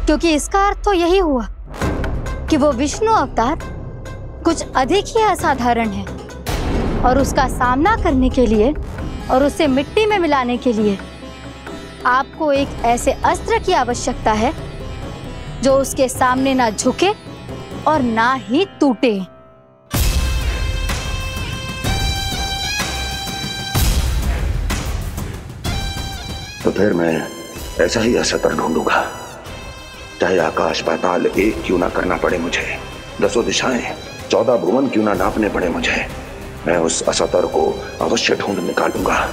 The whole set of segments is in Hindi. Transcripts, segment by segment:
क्योंकि इसका अर्थ तो यही हुआ कि वो विष्णु अवतार कुछ अधिक ही असाधारण है और उसका सामना करने के लिए और उसे मिट्टी में मिलाने के लिए आपको एक ऐसे अस्त्र की आवश्यकता है जो उसके सामने ना झुके और ना ही टूटे। तो फिर मैं ऐसा ही अस्त्र ढूंढूंगा, चाहे आकाश पाताल एक क्यों ना करना पड़े मुझे, 10 दिशाएं 14 भुवन क्यों ना नापने पड़े मुझे, मैं उस अस्त्र को अवश्य ढूंढ निकालूंगा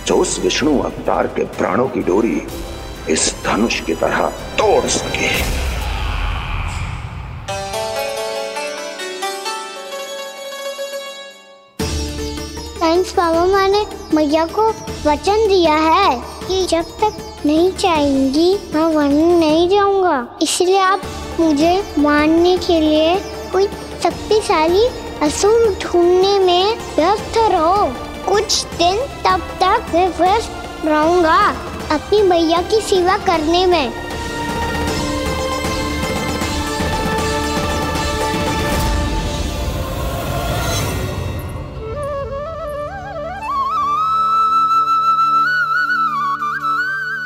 जो उस विष्णु अवतार के प्राणों की डोरी इस धनुष की तरह तोड़ सके। थैंक्स पापा, मैंने मैया को वचन दिया है कि जब तक नहीं चाहेंगी मैं वन नहीं जाऊंगा, इसलिए आप मुझे मारने के लिए कोई शक्तिशाली असुर ढूंढने में व्यस्त रहो। कुछ दिन तब तक मैं व्यस्त रहूंगा अपनी मैया की सेवा करने में।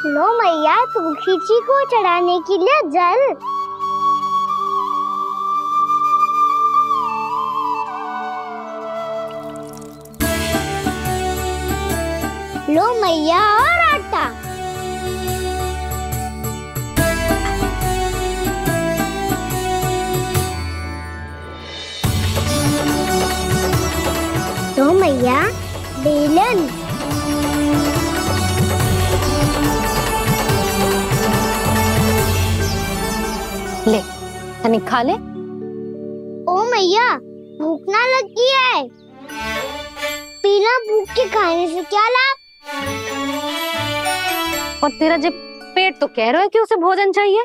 लो मैया, तुलसी जी को चढ़ाने के लिए जल। लो मैया, और आटा। लो मैया, बेलन। ले तनिक खा ले। ओ मैया, भूख ना लगी है। बिना भूख के खाने से क्या लाभ? और तेरा जब पेट तो कह रहा है कि उसे भोजन चाहिए,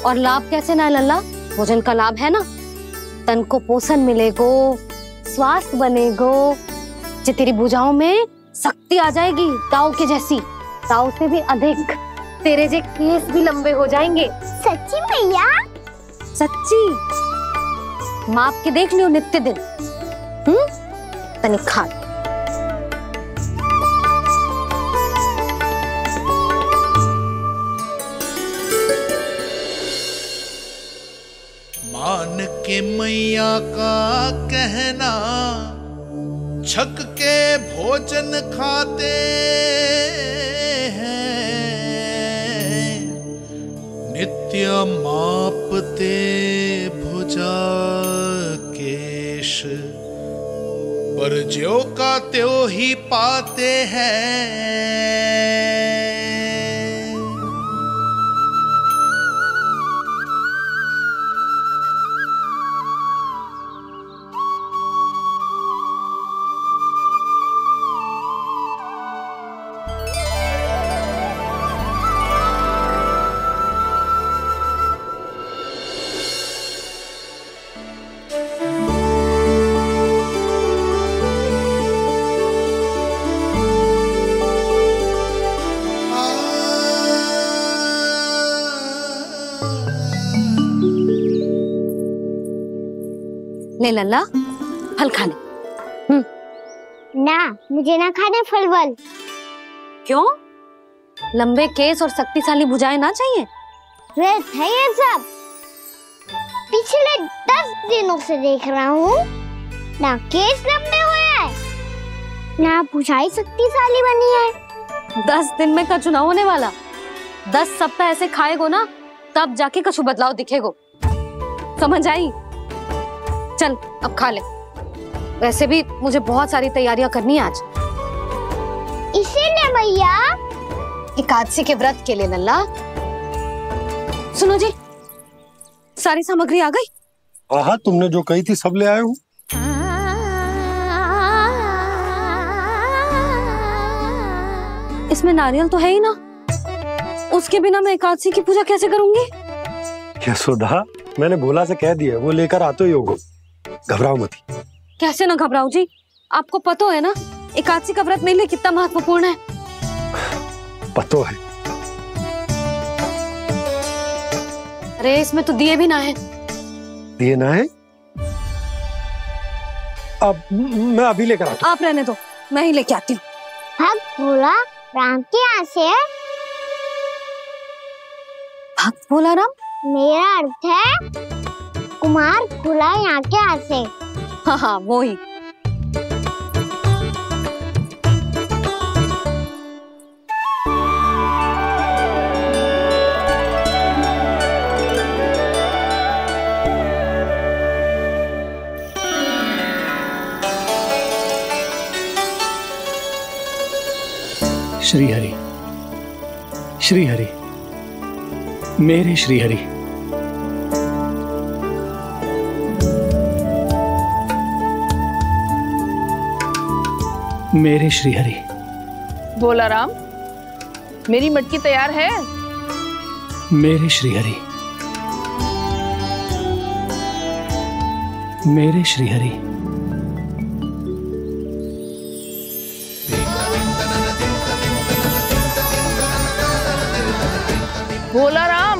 और लाभ कैसे ना लल्ला? भोजन का लाभ है ना, तन को पोषण मिलेगो, स्वास्थ्य बनेगो, जो तेरी भुजाओं में शक्ति आ जाएगी ताऊ के जैसी, ताऊ से भी अधिक। तेरे जे केस भी लंबे हो जाएंगे। सच्ची मैया? सच्ची, माप के देख लियो नित्य दिन। तनिक खा। मान के मैया का कहना, छक के भोजन खाते हैं, नित्य मापते भुजा केश, पर ज्यों का त्यों ही पाते हैं। ले लल्ला, फल खा ले। ना, मुझे ना खाने फल वल। क्यों? लंबे केस और शक्तिशाली भुजाएं ना चाहिए? व्यर्थ है ये सब। पिछले 10 दिनों से देख रहा हूँ, ना केस लंबे हुए हैं, ना भुजाएं शक्तिशाली बनी है। 10 दिन में का चुनाव होने वाला, 10 सप्ताह ऐसे खाएगो ना, तब जाके कुछ बदलाव दिखेगो। समझ आई? चल अब खा ले। वैसे भी मुझे बहुत सारी तैयारियां करनी है आज। इसीलिए भैया, एकादशी के व्रत के लिए लल्ला। सुनो जी, सारी सामग्री आ गई? हाँ, तुमने जो कही थी सब ले आए हूँ। इसमें नारियल तो है ही ना, उसके बिना मैं एकादशी की पूजा कैसे करूंगी? यशोदा, मैंने भोला से कह दिया, वो लेकर आते ही होगा, घबराओ मत। कैसे ना घबराओ जी, आपको पता है ना एकादशी का व्रत मेरे लिए कितना महत्वपूर्ण है। पता है, अरे इसमें तो दिए भी ना है। दिए ना है? अब मैं अभी लेकर आता हूँ। आप रहने दो, मैं ही लेके आती हूँ। भक्त भोला राम के यहाँ से है। भक्त भोला राम? मेरा अर्थ है कुमार भोला यहाँ के यहाँ से। हाँ हाँ वो ही। श्री हरि, श्री हरि, मेरे श्री हरि। मेरे श्री हरि। भोला राम, मेरी मटकी तैयार है? मेरे श्री हरि। मेरे श्री हरि। भोला राम,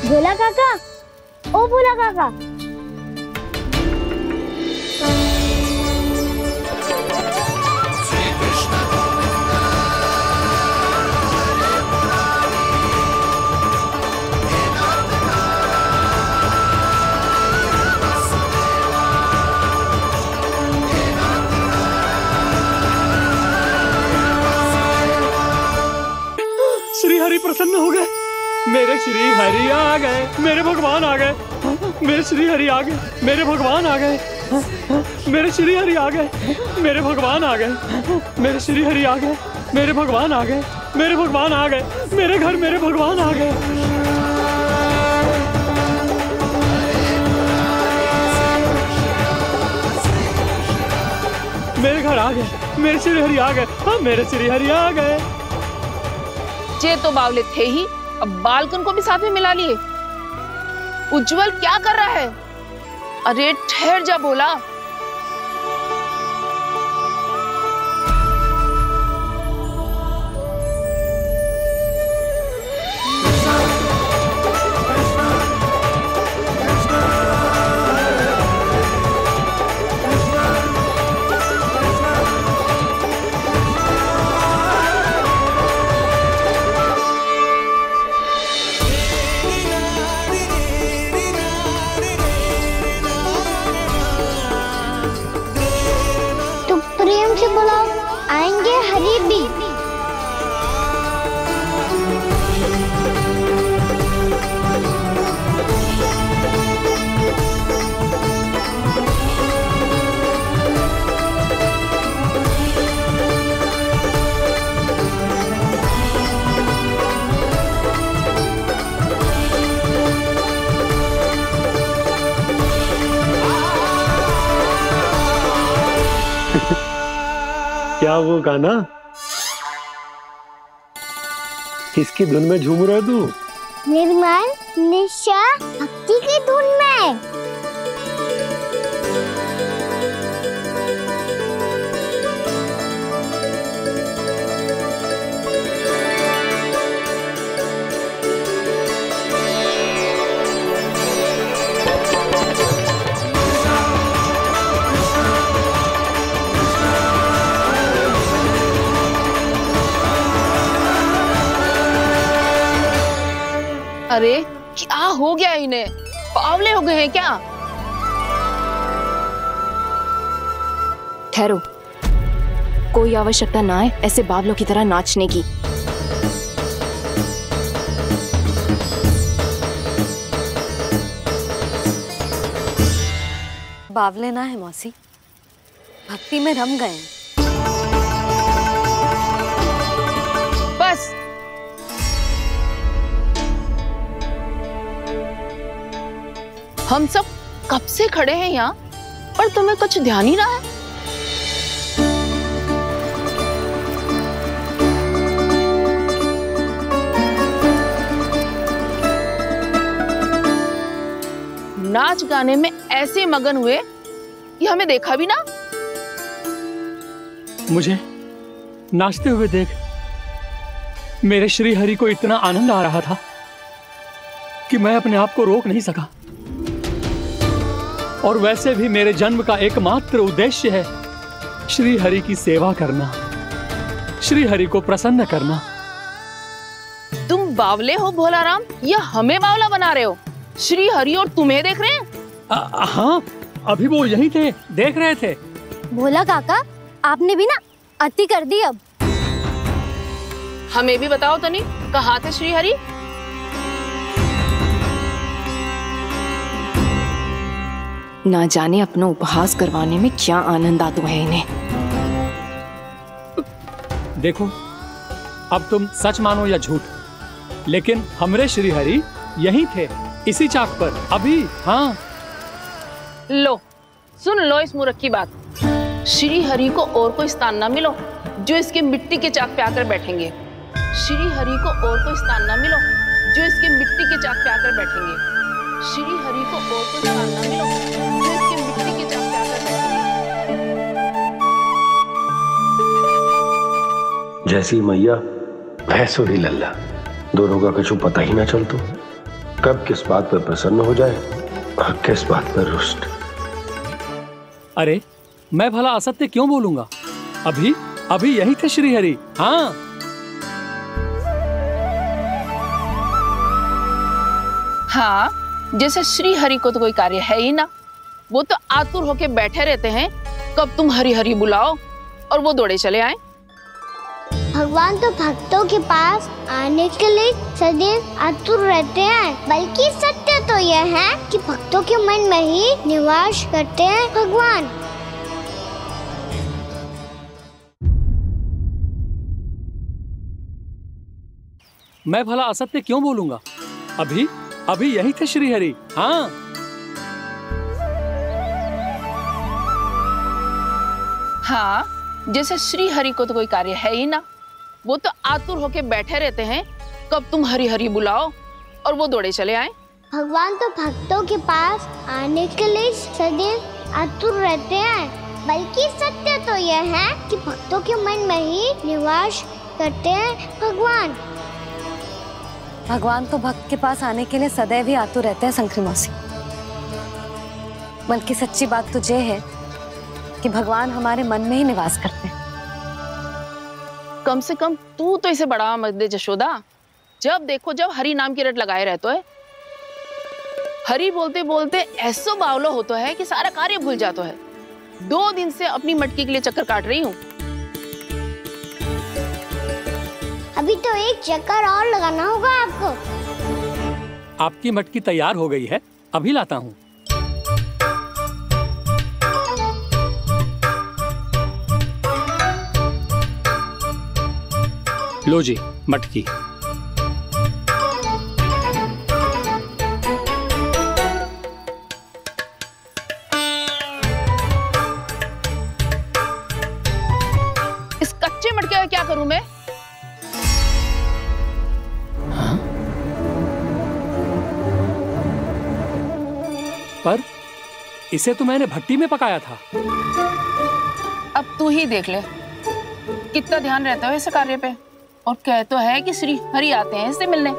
भोला काका, ओ भोला काका। श्री हरि प्रसन्न हो गए। मेरे श्री हरि आ गए, मेरे भगवान आ गए। मेरे श्री हरि आ गए, मेरे भगवान आ गए। मेरे श्री हरि आ गए, मेरे भगवान आ गए। मेरे श्री हरि आ गए, मेरे भगवान आ गए। मेरे भगवान आ गए, मेरे घर मेरे भगवान आ गए। मेरे घर आ गए, मेरे श्री हरि आ गए। हाँ मेरे श्री हरि आ गए। ये तो बावले थे ही, अब बालकन को भी साथ में मिला लिए। उज्जवल क्या कर रहा है? अरे ठहर जा भोला। बुलाओ, आएंगे हरि भी। क्या वो गाना? किसकी धुन में झूम रहा तू? निर्मल निशा भक्ति की धुन में। अरे क्या हो गया इन्हें? पावले हो गए हैं क्या? ठहरो, कोई आवश्यकता ना है ऐसे बावलों की तरह नाचने की। बावले ना है मौसी, भक्ति में रम गए। बस हम सब कब से खड़े हैं यहाँ, पर तुम्हें कुछ ध्यान ही रहा है। नाच गाने में ऐसे मगन हुए कि हमें देखा भी ना। मुझे नाचते हुए देख मेरे श्री हरि को इतना आनंद आ रहा था कि मैं अपने आप को रोक नहीं सका। और वैसे भी मेरे जन्म का एकमात्र उद्देश्य है श्री हरि की सेवा करना, श्री हरि को प्रसन्न करना। तुम बावले हो भोलाराम, या हमें बावला बना रहे हो? श्री हरि और तुम्हें देख रहे हैं? हाँ, अभी वो यहीं थे, देख रहे थे। भोला काका, आपने भी ना अति कर दी। अब हमें भी बताओ तनी, कहाँ थे श्री हरि? ना जाने अपना उपहास करवाने में क्या आनंद आता है इन्हें। देखो, अब तुम सच मानो या झूठ, लेकिन हमरे श्री हरि यहीं थे, इसी चाक पर अभी। हाँ, लो सुन लो इस मूर्ख की बात। श्री हरि को और कोई स्थान ना मिलो जो इसके मिट्टी के चाक पे आकर बैठेंगे। श्री हरि को और कोई स्थान ना मिलो जो इसके मिट्टी के चाक पे आकर बैठेंगे। श्री हरि को और कोई स्थान ना मिलो जो इसके मिट्टी के चाक पे आकर बैठेंगे। जैसी मैया भैंसो ही लल्ला, दोनों का कुछ पता ही ना चलतो, कब किस बात पर प्रसन्न हो जाए और किस बात पर रुष्ट। अरे मैं भला असत्य क्यों बोलूंगा? अभी अभी यही थे श्री हरि। हाँ, हाँ, जैसे श्री हरि को तो कोई कार्य है ही ना, वो तो आतुर होके बैठे रहते हैं कब तुम हरि हरि बुलाओ और वो दौड़े चले आए। भगवान तो भक्तों के पास आने के लिए सदैव आतुर रहते हैं, बल्कि सत्य तो यह है कि भक्तों के मन में ही निवास करते हैं भगवान। मैं भला असत्य क्यों बोलूंगा? अभी अभी यही थे श्री हरि। हाँ, हाँ, जैसे श्री हरि को तो कोई कार्य है ही ना, वो तो आतुर होके बैठे रहते हैं कब तुम हरि हरि बुलाओ और वो दौड़े चले आए। भगवान तो भक्तों के पास आने के लिए सदैव आतुर रहते हैं, बल्कि सत्य तो यह है कि भक्तों के मन में ही निवास करते हैं भगवान। भगवान तो भक्त के पास आने के लिए सदैव ही आतुर रहते हैं शंकरी मौसी। बल्कि सच्ची बात तो ये है कि भगवान हमारे मन में ही निवास करते हैं। कम से कम तू तो इसे बढ़ावा मत दे जशोदा। जब देखो जब हरि नाम की रट लगाए रहते है। हरि बोलते बोलते ऐसो बावलो होता है कि सारा कार्य भूल जाता है। 2 दिन से अपनी मटकी के लिए चक्कर काट रही हूँ। अभी तो एक चक्कर और लगाना होगा आपको। आपकी मटकी तैयार हो गई है, अभी लाता हूँ। लो जी मटकी। इस कच्चे मटके का क्या करूं मैं? पर इसे तो मैंने भट्टी में पकाया था। अब तू ही देख ले कितना ध्यान रहता है इस कार्य पे। और कह तो है कि श्री हरि आते हैं इससे मिलने।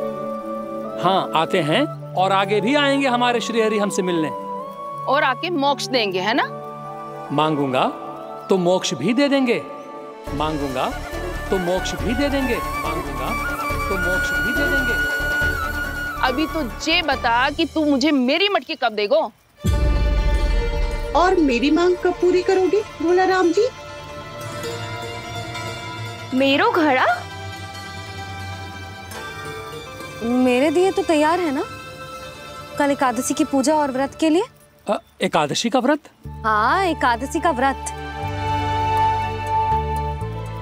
हाँ, आते हैं और आगे भी आएंगे हमारे श्री हरि हमसे मिलने। और आके मोक्ष देंगे, है ना? मांगूंगा तो मोक्ष भी दे देंगे, मांगूंगा तो मोक्ष भी दे देंगे, मांगूंगा तो मोक्ष भी दे देंगे। अभी तो ये बता कि तू मुझे मेरी मटकी कब देगो? और मेरी मांग कब पूरी करोगे भोलाराम जी? मेरो घड़ा मेरे दिए तो तैयार है ना? कल एकादशी की पूजा और व्रत के लिए। एकादशी का व्रत? हाँ, एकादशी का व्रत।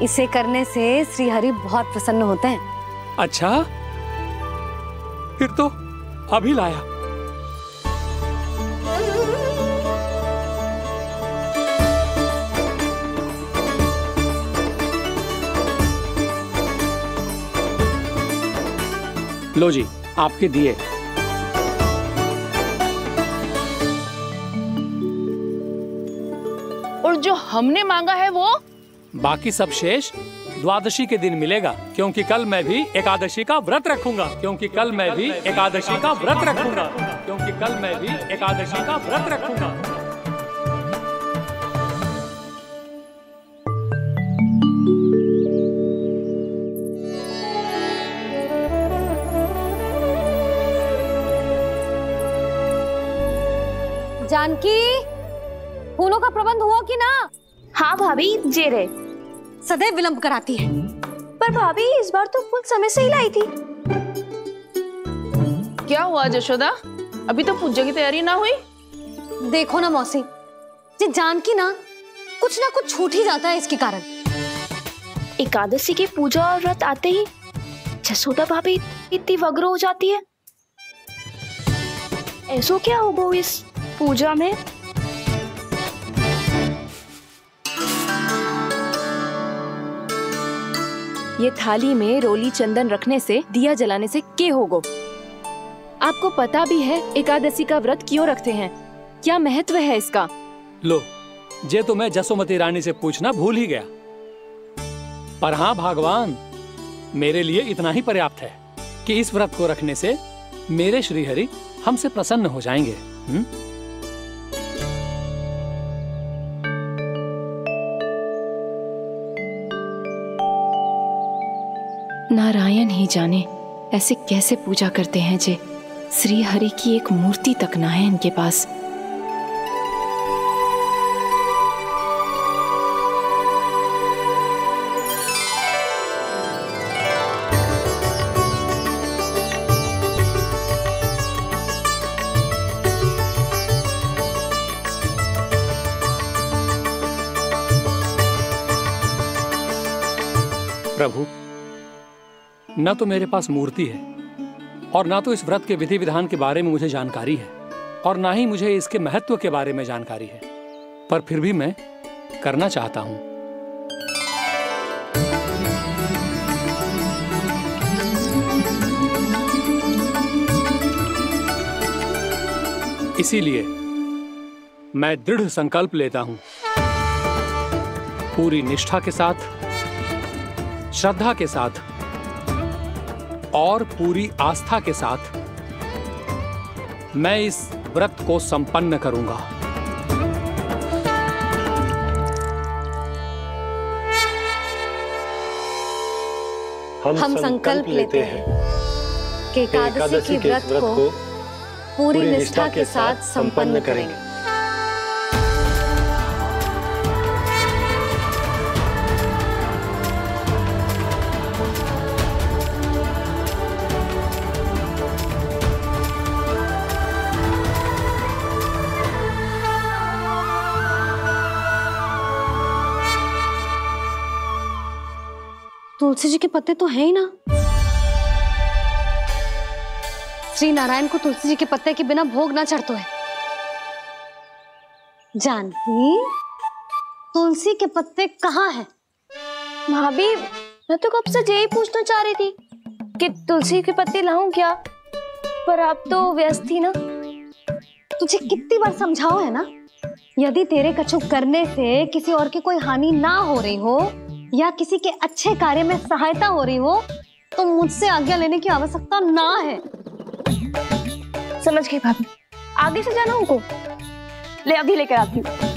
इसे करने से श्री हरि बहुत प्रसन्न होते हैं। अच्छा, फिर तो अभी लाया। लो जी आपके दिए। और जो हमने मांगा है वो बाकी सब शेष द्वादशी के दिन मिलेगा, क्योंकि कल मैं भी एकादशी का व्रत रखूंगा, क्योंकि कल मैं भी एकादशी का व्रत रखूंगा, क्योंकि कल मैं भी एकादशी का व्रत रखूंगा। जानकी, फूलों का प्रबंध हुआ कि ना? हाँ भाभी, जे रहे। सदैव विलंब कराती है। पर भाभी इस बार तो फूल समय से ही लाई थी। क्या हुआ जशोदा, अभी तो पूजा की तैयारी ना हुई? देखो ना मौसी, ये जानकी ना कुछ छूट ही जाता है इसके कारण। एकादशी की पूजा और व्रत आते ही जसोदा भाभी इतनी वग्र हो जाती है। ऐसो क्या होगा इस पूजा में? ये थाली में रोली चंदन रखने से, दिया जलाने से के होगो? आपको पता भी है एकादशी का व्रत क्यों रखते हैं, क्या महत्व है इसका? लो, जे तो मैं जसोमती रानी से पूछना भूल ही गया। पर हाँ भगवान, मेरे लिए इतना ही पर्याप्त है कि इस व्रत को रखने से मेरे श्री हरि हमसे प्रसन्न हो जाएंगे। नारायण ही जाने ऐसे कैसे पूजा करते हैं जे श्री हरि की एक मूर्ति तक ना है इनके पास। प्रभु, न तो मेरे पास मूर्ति है और ना तो इस व्रत के विधि विधान के बारे में मुझे जानकारी है और ना ही मुझे इसके महत्व के बारे में जानकारी है, पर फिर भी मैं करना चाहता हूं। इसीलिए मैं दृढ़ संकल्प लेता हूं, पूरी निष्ठा के साथ, श्रद्धा के साथ और पूरी आस्था के साथ मैं इस व्रत को संपन्न करूंगा। हम संकल्प लेते हैं कि एकादशी के व्रत को पूरी निष्ठा के साथ संपन्न करेंगे। तुलसी जी के पत्ते तो हैं ही ना। श्री नारायण को तुलसी जी के पत्ते के बिना भोग ना चढ़तो है। जानकी, तुलसी के पत्ते कहाँ हैं? भाभी, मैं तो कब से यही पूछना चाह रही थी कि तुलसी के पत्ते लाऊं क्या, पर आप तो व्यस्त थी ना। तुझे कितनी बार समझाओ है ना, यदि तेरे कछु करने से किसी और की कोई हानि ना हो रही हो या किसी के अच्छे कार्य में सहायता हो रही हो तो मुझसे आज्ञा लेने की आवश्यकता ना है। समझ गई भाभी, आगे से जाना उनको। ले अभी लेकर आती हूँ।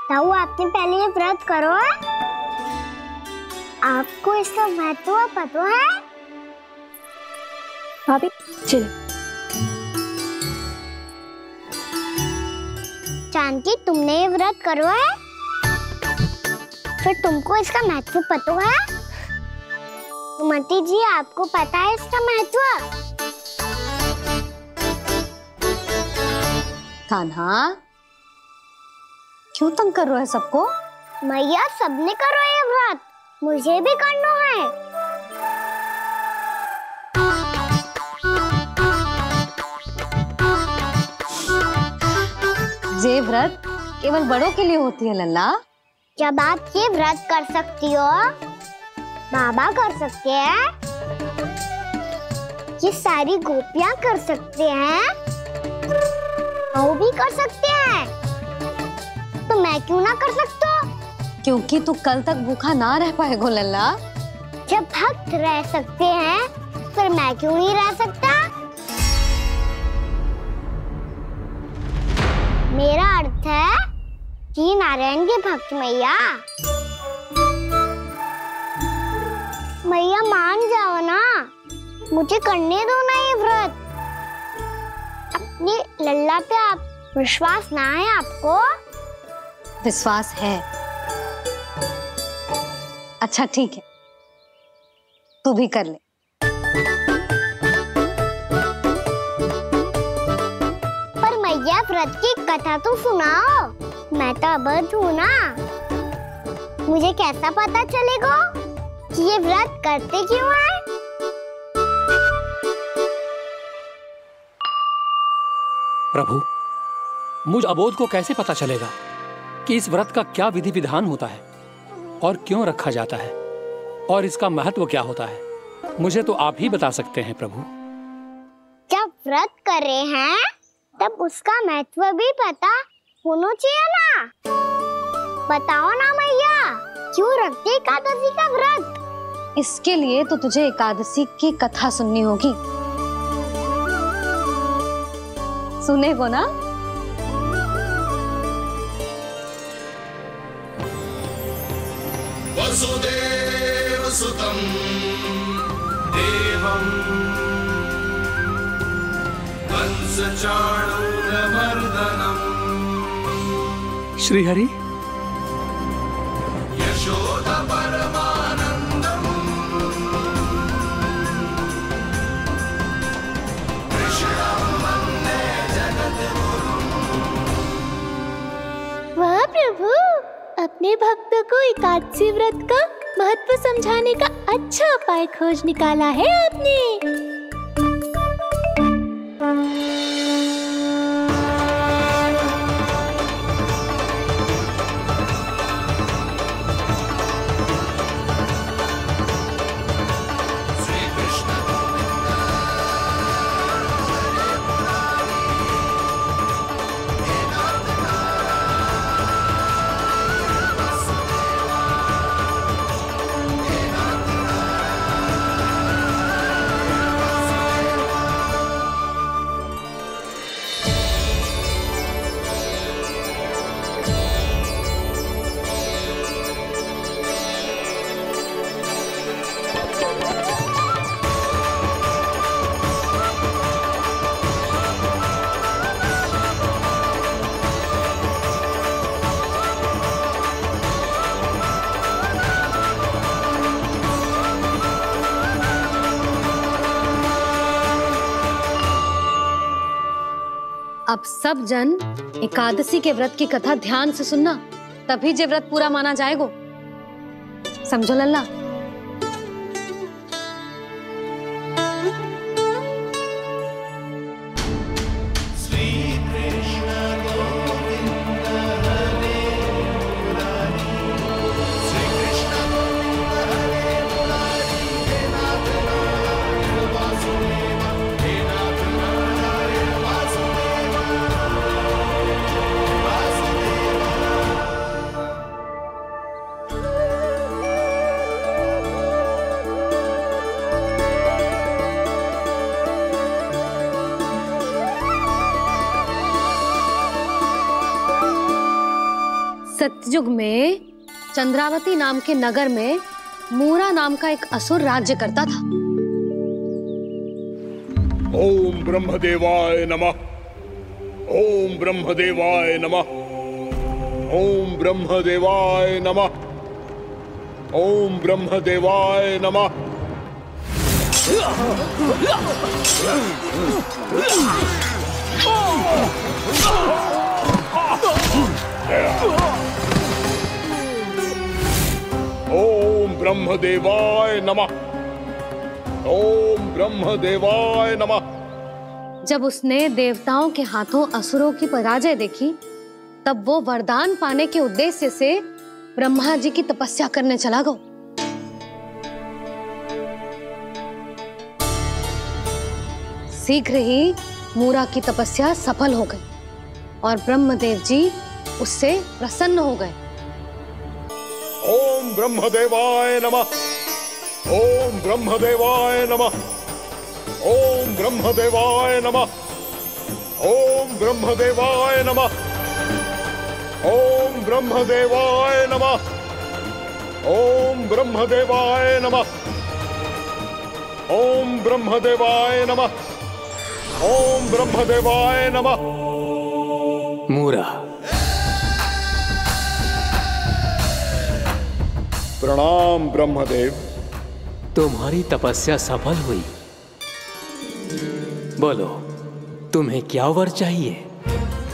ताऊ, आपने पहले ये व्रत करो है? आपको इसका महत्व पता है? भाभी चलो। जानकी, तुमने ये व्रत करो है? फिर तुमको इसका महत्व पता है? सुमति जी, आपको पता है इसका महत्व? कान्हा, क्यों तंग कर रहे हो सबको? मैया, सबने करो ये व्रत, मुझे भी करना है। ये व्रत केवल बड़ों के लिए होती है लल्ला, जब आप ये व्रत कर सकती हो, बाबा कर सकते हैं, ये सारी गोपियां कर सकते हैं, वो भी कर सकते हैं, तो मैं क्यों ना कर सकता? क्योंकि तू कल तक भूखा ना रह पाएगा लल्ला। जब भक्त रह सकते हैं, फिर मैं क्यों नहीं रह सकता? मेरा अर्थ है कि नारायण के भक्त मैया, मैया मान जाओ ना, मुझे करने दो ना ये व्रत। अपनी लल्ला पे आप विश्वास ना है आपको? विश्वास है। अच्छा ठीक है, तू भी कर ले। पर मैया व्रत की कथा तो सुनाओ, मैं तो अबध हूँ ना, मुझे कैसा पता चलेगा कि ये व्रत करते क्यों हैं? प्रभु, मुझ अबोध को कैसे पता चलेगा कि इस व्रत का क्या विधि विधान होता है और क्यों रखा जाता है और इसका महत्व क्या होता है? मुझे तो आप ही बता सकते हैं प्रभु। जब व्रत कर रहे हैं तब उसका महत्व भी पता होना चाहिए ना। बताओ ना मैया, क्यों रखते एकादशी का व्रत? इसके लिए तो तुझे एकादशी की कथा सुननी होगी। सुनेगो ना? वसुदेव सुतं देवं कंसचाणूरमर्दनम् श्रीहरि, यशोदा परमानंदम् कृष्णं वन्दे जगद्गुरुम्। वाह प्रभु, अपने भक्तों को एकादशी व्रत का महत्व समझाने का अच्छा उपाय खोज निकाला है आपने। अब सब जन एकादशी के व्रत की कथा ध्यान से सुनना, तभी जे व्रत पूरा माना जाएगा। समझो लल्ला? सतयुग में चंद्रावती नाम के नगर में मूरा नाम का एक असुर राज्य करता था। ओम ब्रह्मदेवाय नमः। ओम ब्रह्मदेवाय नमः। ओम ब्रह्मदेवाय नमः। ओम ब्रह्मदेवाय नमः। ओम ब्रह्मदेवाय नमः। ओम ब्रह्मदेवाय नमः। जब उसने देवताओं के हाथों असुरों की पराजय देखी, तब वो वरदान पाने के उद्देश्य से ब्रह्मा जी की तपस्या करने चला गो। शीघ्र ही मूरा की तपस्या सफल हो गई और ब्रह्मदेव जी उससे प्रसन्न हो गए। ओम ब्रह्मदेवाय नमः। ओम ब्रह्मदेवाय नमः। ओम ब्रह्मदेवाय नमः। ओम ब्रह्मदेवाय नमः। ओम ब्रह्मदेवाय नमः। ओम ब्रह्मदेवाय नमः। ओम ब्रह्मदेवाय नमः। ओम ब्रह्मदेवाय नमः। मूरा, प्रणाम ब्रह्मदेव। तुम्हारी तपस्या सफल हुई। बोलो, तुम्हें क्या वर चाहिए?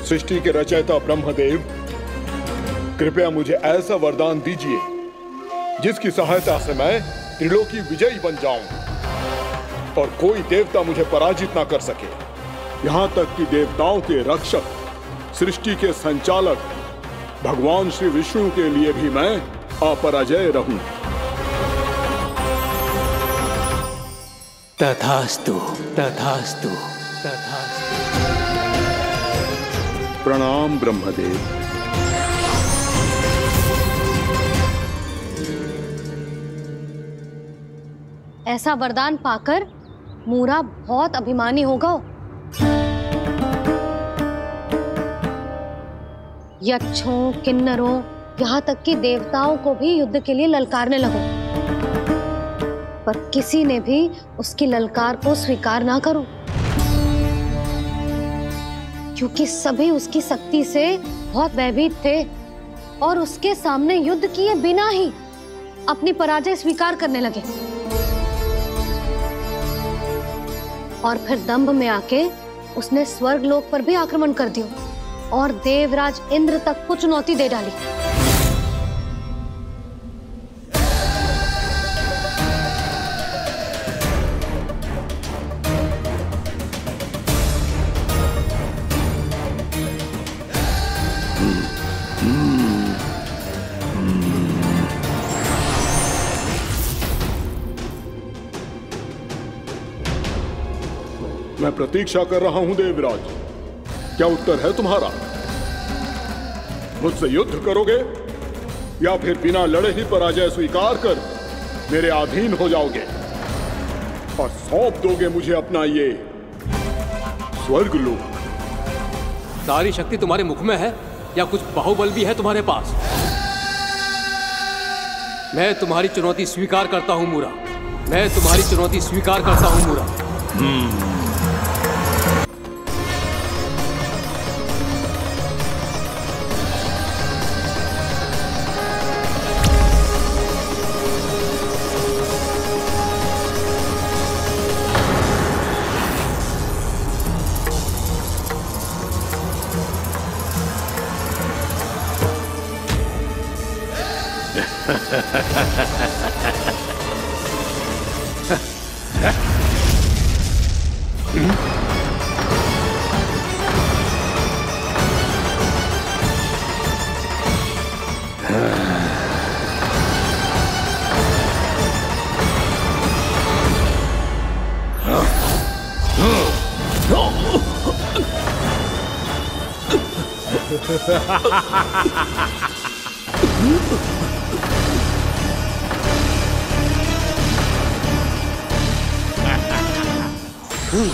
सृष्टि के रचयिता ब्रह्मदेव, कृपया मुझे ऐसा वरदान दीजिए जिसकी सहायता से मैं त्रिलोकी विजयी बन जाऊं और कोई देवता मुझे पराजित ना कर सके। यहां तक कि देवताओं के रक्षक, सृष्टि के संचालक भगवान श्री विष्णु के लिए भी मैं अपराजय रहूं। तथास्तु, तथास्तु, तथास्तु। प्रणाम ब्रह्मदेव। ऐसा वरदान पाकर मूरा बहुत अभिमानी होगा। यक्षों, किन्नरों, यहाँ तक कि देवताओं को भी युद्ध के लिए ललकारने लगो, पर किसी ने भी उसकी ललकार को स्वीकार ना करो, क्योंकि सभी उसकी शक्ति से बहुत भयभीत थे और उसके सामने युद्ध किए बिना ही अपनी पराजय स्वीकार करने लगे और फिर दंभ में आके उसने स्वर्गलोक पर भी आक्रमण कर दिया और देवराज इंद्र तक को चुनौती दे डाली। मैं प्रतीक्षा कर रहा हूं देवराज। क्या उत्तर है तुम्हारा? मुझसे युद्ध करोगे या फिर बिना लड़े ही पराजय स्वीकार कर मेरे अधीन हो जाओगे और सौंप दोगे मुझे अपना ये स्वर्गलोक? सारी शक्ति तुम्हारे मुख में है या कुछ बाहुबल भी है तुम्हारे पास? मैं तुम्हारी चुनौती स्वीकार करता हूं मूरा। मैं तुम्हारी चुनौती स्वीकार करता हूं मूरा।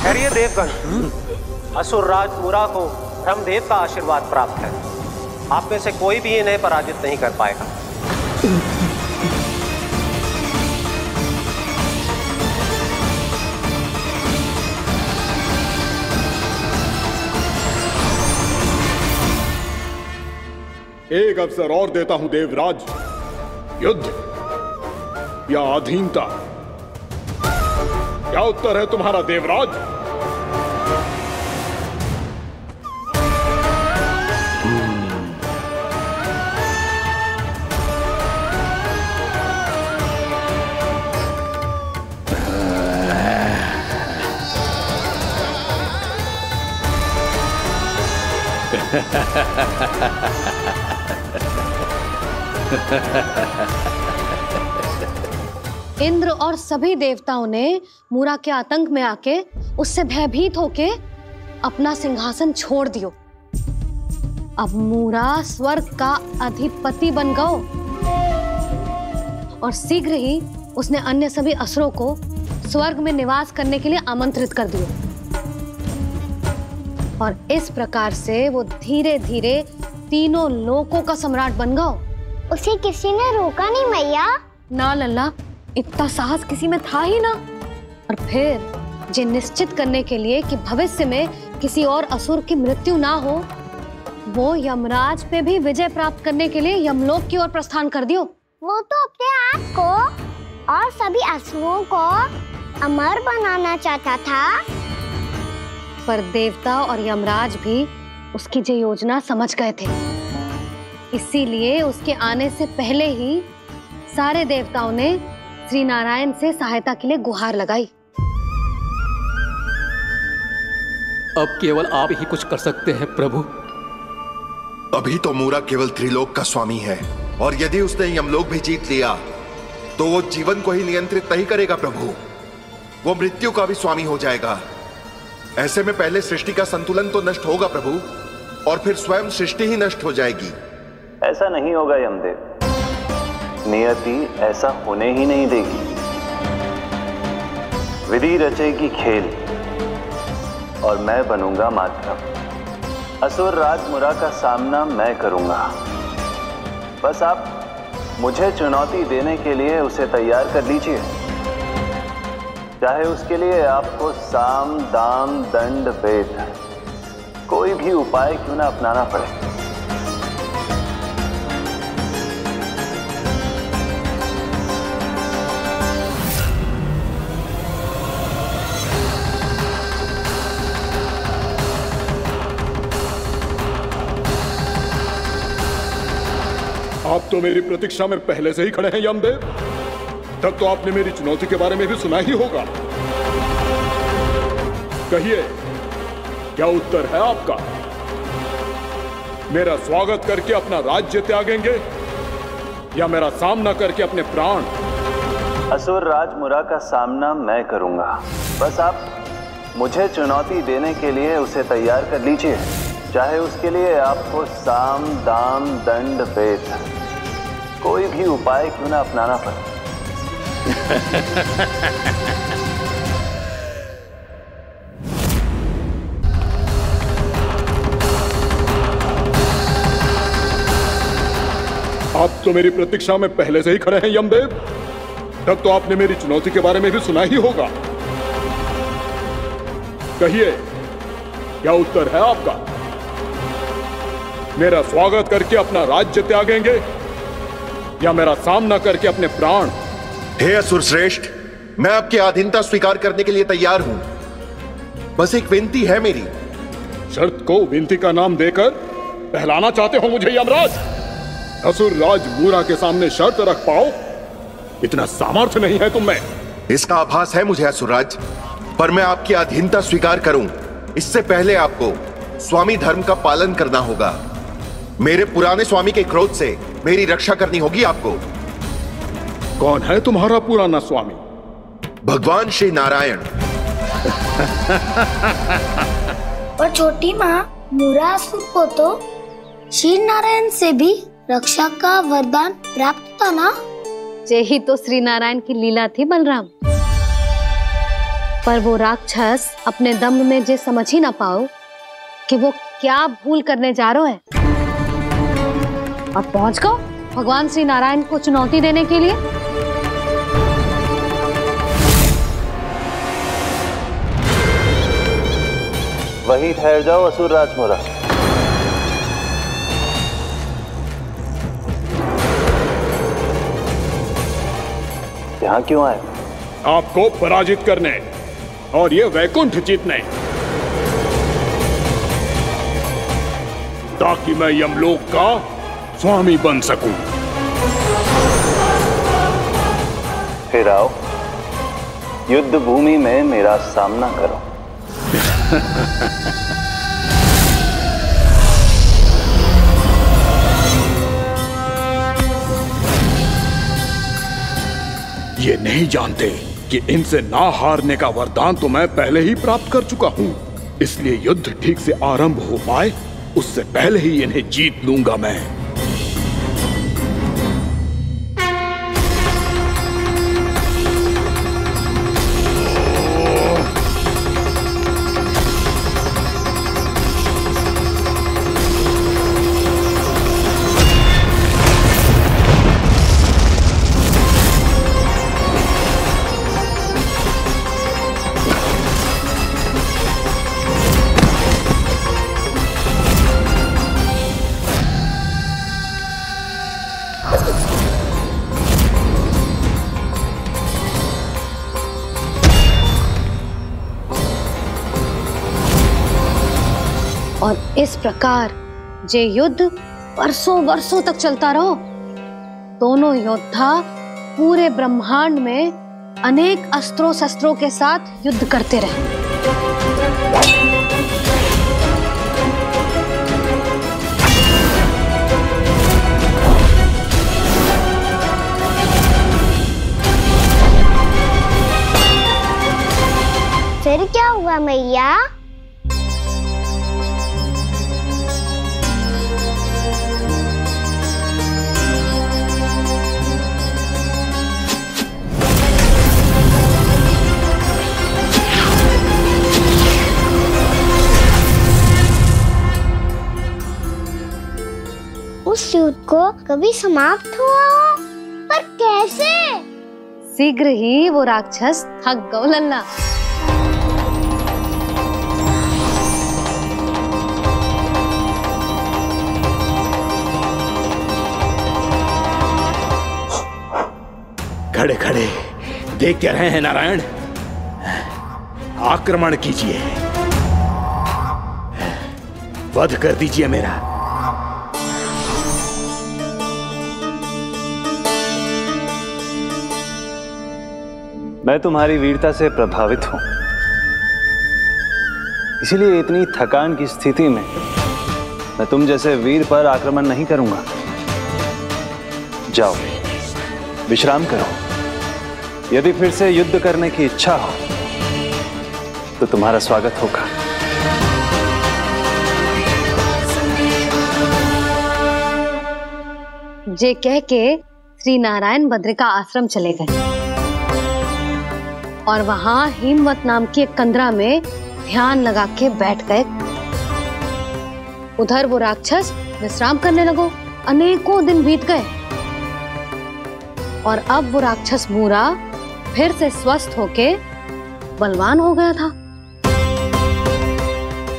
खैरिए देवगण, असुर राज मूरा को ब्रह्मदेव का आशीर्वाद प्राप्त है। आप में से कोई भी इन्हें पराजित नहीं कर पाएगा। एक अवसर और देता हूं देवराज। युद्ध या अधीनता, क्या उत्तर है तुम्हारा देवराज? इंद्र और सभी देवताओं ने मूरा के आतंक में आके उससे भयभीत होके अपना सिंहासन छोड़ दियो। अब मूरा स्वर्ग का अधिपति बन गयो और शीघ्र ही उसने अन्य सभी असुरों को स्वर्ग में निवास करने के लिए आमंत्रित कर दिया। और इस प्रकार से वो धीरे धीरे तीनों लोकों का सम्राट बन गया। उसे किसी ने रोका नहीं मैया? ना लल्ला, इतना साहस किसी में था ही ना। और फिर ये निश्चित करने के लिए कि भविष्य में किसी और असुर की मृत्यु ना हो, वो यमराज पे भी विजय प्राप्त करने के लिए यमलोक की ओर प्रस्थान कर दियो। वो तो अपने आप को और सभी असुरों को अमर बनाना चाहता था। पर देवता और यमराज भी उसकी ये योजना समझ गए थे। इसीलिए उसके आने से पहले ही सारे देवताओं ने श्री नारायण से सहायता के लिए गुहार लगाई। अब केवल आप ही कुछ कर सकते हैं प्रभु। अभी तो मूरा केवल त्रिलोक का स्वामी है, और यदि उसने यमलोक भी जीत लिया तो वो जीवन को ही नियंत्रित नहीं करेगा प्रभु, वो मृत्यु का भी स्वामी हो जाएगा। ऐसे में पहले सृष्टि का संतुलन तो नष्ट होगा प्रभु, और फिर स्वयं सृष्टि ही नष्ट हो जाएगी। ऐसा नहीं होगा यमदेव, नियति ऐसा होने ही नहीं देगी। विधि रचेगी खेल और मैं बनूंगा माध्यम। असुर राज मूरा का सामना मैं करूंगा। बस आप मुझे चुनौती देने के लिए उसे तैयार कर लीजिए, चाहे उसके लिए आपको साम दाम दंड भेद कोई भी उपाय क्यों ना अपनाना पड़े। आप तो मेरी प्रतीक्षा में पहले से ही खड़े हैं यमदेव। तब तो आपने मेरी चुनौती के बारे में भी सुना ही होगा। कहिए, क्या उत्तर है आपका? मेरा स्वागत करके अपना राज्य त्यागेंगे या मेरा सामना करके अपने प्राण? असुर राज मूरा का सामना मैं करूंगा। बस आप मुझे चुनौती देने के लिए उसे तैयार कर लीजिए, चाहे उसके लिए आपको साम दाम दंड भेद कोई भी उपाय क्यों ना अपनाना पड़े। आप तो मेरी प्रतीक्षा में पहले से ही खड़े हैं यमदेव। तब तो आपने मेरी चुनौती के बारे में भी सुना ही होगा। कहिए, क्या उत्तर है आपका? मेरा स्वागत करके अपना राज्य त्यागेंगे या मेरा सामना करके अपने प्राण? हे असुर श्रेष्ठ, मैं आपकी अधीनता स्वीकार करने के लिए तैयार हूं। बस एक विनती है मेरी। शर्त को विनती का नाम देकर पहलाना चाहते हो मुझे यमराज? असुर राज मूरा के सामने शर्त रख पाओ, इतना सामर्थ्य नहीं है तुम में। इसका आभास है मुझे असुरराज, पर मैं आपकी अधीनता स्वीकार करूं इससे पहले आपको स्वामी धर्म का पालन करना होगा। मेरे पुराने स्वामी के क्रोध से मेरी रक्षा करनी होगी आपको। कौन है तुम्हारा पुराना स्वामी? भगवान श्री नारायण। और छोटी माँ मूरासुर को तो श्री नारायण से भी रक्षा का वरदान प्राप्त था ना? यही तो श्री नारायण की लीला थी बलराम। पर वो राक्षस अपने दम में जे समझ ही ना पाओ कि वो क्या भूल करने जा रहा है, और पहुंच गओ भगवान श्री नारायण को चुनौती देने के लिए। वहीं ठहर जाओ असुर राज मूरा। यहां क्यों आए? आपको पराजित करने और ये वैकुंठ जीतने, ताकि मैं यमलोक का स्वामी बन सकूं। फिर आओ, युद्ध भूमि में मेरा सामना करो। नहीं जानते कि इनसे ना हारने का वरदान तो मैं पहले ही प्राप्त कर चुका हूँ। इसलिए युद्ध ठीक से आरंभ हो पाए उससे पहले ही इन्हें जीत लूंगा मैं। और इस प्रकार ये युद्ध वर्षों वर्षों तक चलता रहो। दोनों योद्धा पूरे ब्रह्मांड में अनेक अस्त्रों शस्त्रों के साथ युद्ध करते रहे। फिर क्या हुआ मैया? उस युद्ध को कभी समाप्त हुआ हो, पर कैसे? शीघ्र ही वो राक्षस थक गौ लल्ला। खड़े खड़े देख क्या रहे हैं नारायण? आक्रमण कीजिए, वध कर दीजिए मेरा। मैं तुम्हारी वीरता से प्रभावित हूं, इसीलिए इतनी थकान की स्थिति में मैं तुम जैसे वीर पर आक्रमण नहीं करूंगा। जाओ विश्राम करो। यदि फिर से युद्ध करने की इच्छा हो तो तुम्हारा स्वागत होगा। ये कह के श्री नारायण बद्रिका आश्रम चले गए और वहां हिमवत नाम की एक कंदरा में ध्यान लगा के बैठ गए। उधर वो राक्षस विश्राम करने लगो। अनेकों दिन बीत गए और अब वो राक्षस मूरा फिर से स्वस्थ होके बलवान हो गया था।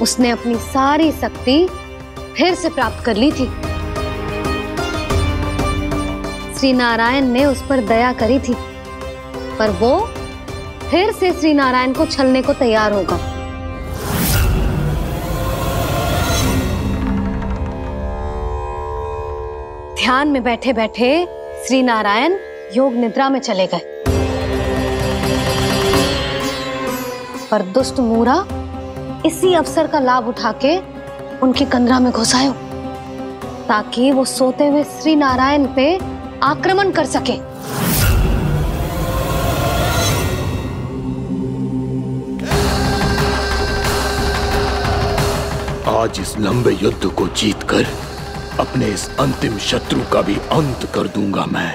उसने अपनी सारी शक्ति फिर से प्राप्त कर ली थी। श्री नारायण ने उस पर दया करी थी, पर वो फिर से श्री नारायण को छलने को तैयार होगा। ध्यान में बैठे बैठे श्री नारायण योग निद्रा में चले गए, पर दुष्ट मूरा इसी अवसर का लाभ उठा के उनकी कंदरा में घुस आयो ताकि वो सोते हुए श्री नारायण पे आक्रमण कर सके। आज इस लंबे युद्ध को जीतकर अपने इस अंतिम शत्रु का भी अंत कर दूंगा मैं।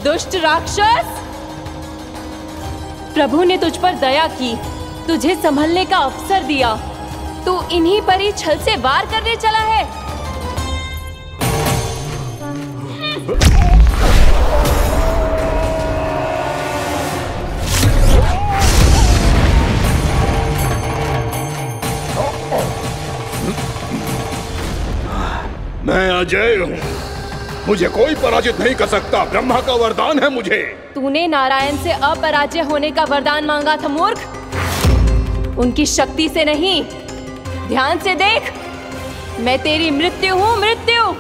दुष्ट राक्षस, प्रभु ने तुझ पर दया की, तुझे संभलने का अवसर दिया। तू इन्हीं पर ही छल से वार करने चला है। अजय हूँ, मुझे कोई पराजित नहीं कर सकता। ब्रह्मा का वरदान है मुझे। तूने नारायण से अपराजय होने का वरदान मांगा था मूर्ख, उनकी शक्ति से नहीं। ध्यान से देख, मैं तेरी मृत्यु हूँ, मृत्यु।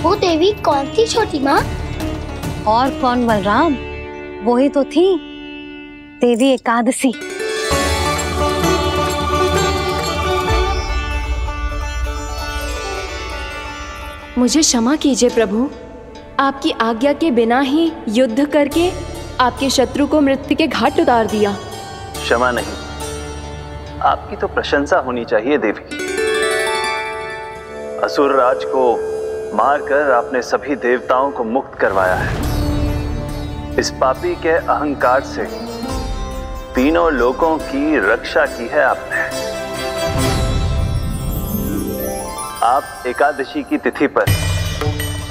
वो देवी कौन थी छोटी माँ? और कौन बलराम, वही तो थी देवी एकादशी। मुझे क्षमा कीजिए प्रभु, आपकी आज्ञा के बिना ही युद्ध करके आपके शत्रु को मृत्यु के घाट उतार दिया। क्षमा नहीं, आपकी तो प्रशंसा होनी चाहिए देवी। असुर राज को मारकर आपने सभी देवताओं को मुक्त करवाया है। इस पापी के अहंकार से तीनों लोकों की रक्षा की है आपने। आप एकादशी की तिथि पर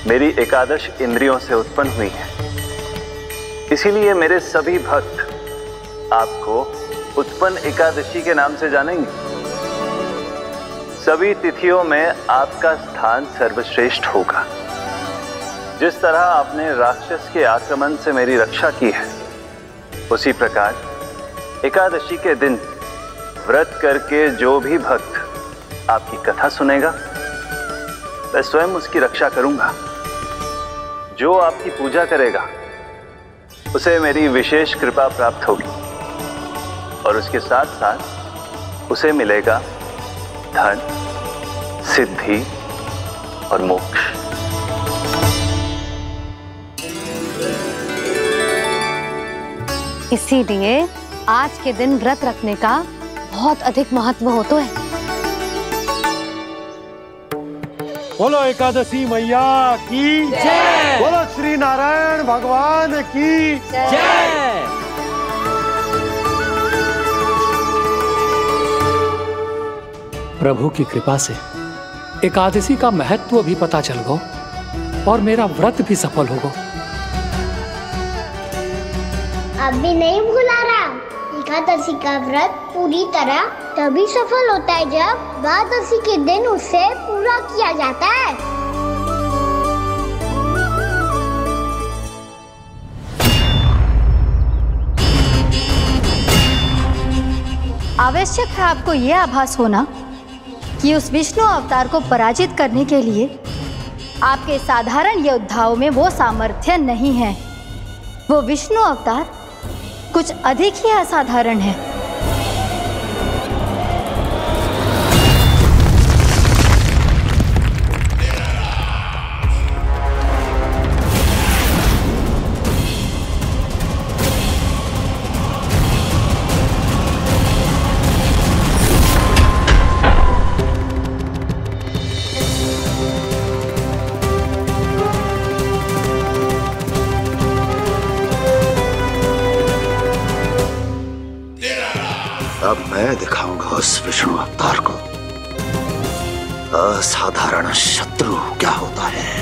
मेरी एकादश इंद्रियों से उत्पन्न हुई हैं। इसीलिए मेरे सभी भक्त आपको उत्पन्न एकादशी के नाम से जानेंगे। सभी तिथियों में आपका स्थान सर्वश्रेष्ठ होगा। जिस तरह आपने राक्षस के आक्रमण से मेरी रक्षा की है, उसी प्रकार एकादशी के दिन व्रत करके जो भी भक्त आपकी कथा सुनेगा, मैं स्वयं उसकी रक्षा करूंगा। जो आपकी पूजा करेगा, उसे मेरी विशेष कृपा प्राप्त होगी और उसके साथ साथ उसे मिलेगा धन, सिद्धि और मोक्ष। इसीलिए आज के दिन व्रत रखने का बहुत अधिक महत्व होता है। बोलो एकादशी मैया की जय। बोलो श्री नारायण भगवान की जय। प्रभु की कृपा से एकादशी का महत्व भी पता चल गो और मेरा व्रत भी सफल होगा। अभी नहीं भूला राम, एकादशी का व्रत पूरी तरह तभी सफल होता है जब द्वादशी के दिन उसे पूरा किया जाता है। आवश्यक है आपको यह आभास होना कि उस विष्णु अवतार को पराजित करने के लिए आपके साधारण योद्धाओं में वो सामर्थ्य नहीं है। वो विष्णु अवतार कुछ अधिक ही असाधारण है। अब मैं दिखाऊंगा उस विष्णु अवतार को असाधारण शत्रु क्या होता है।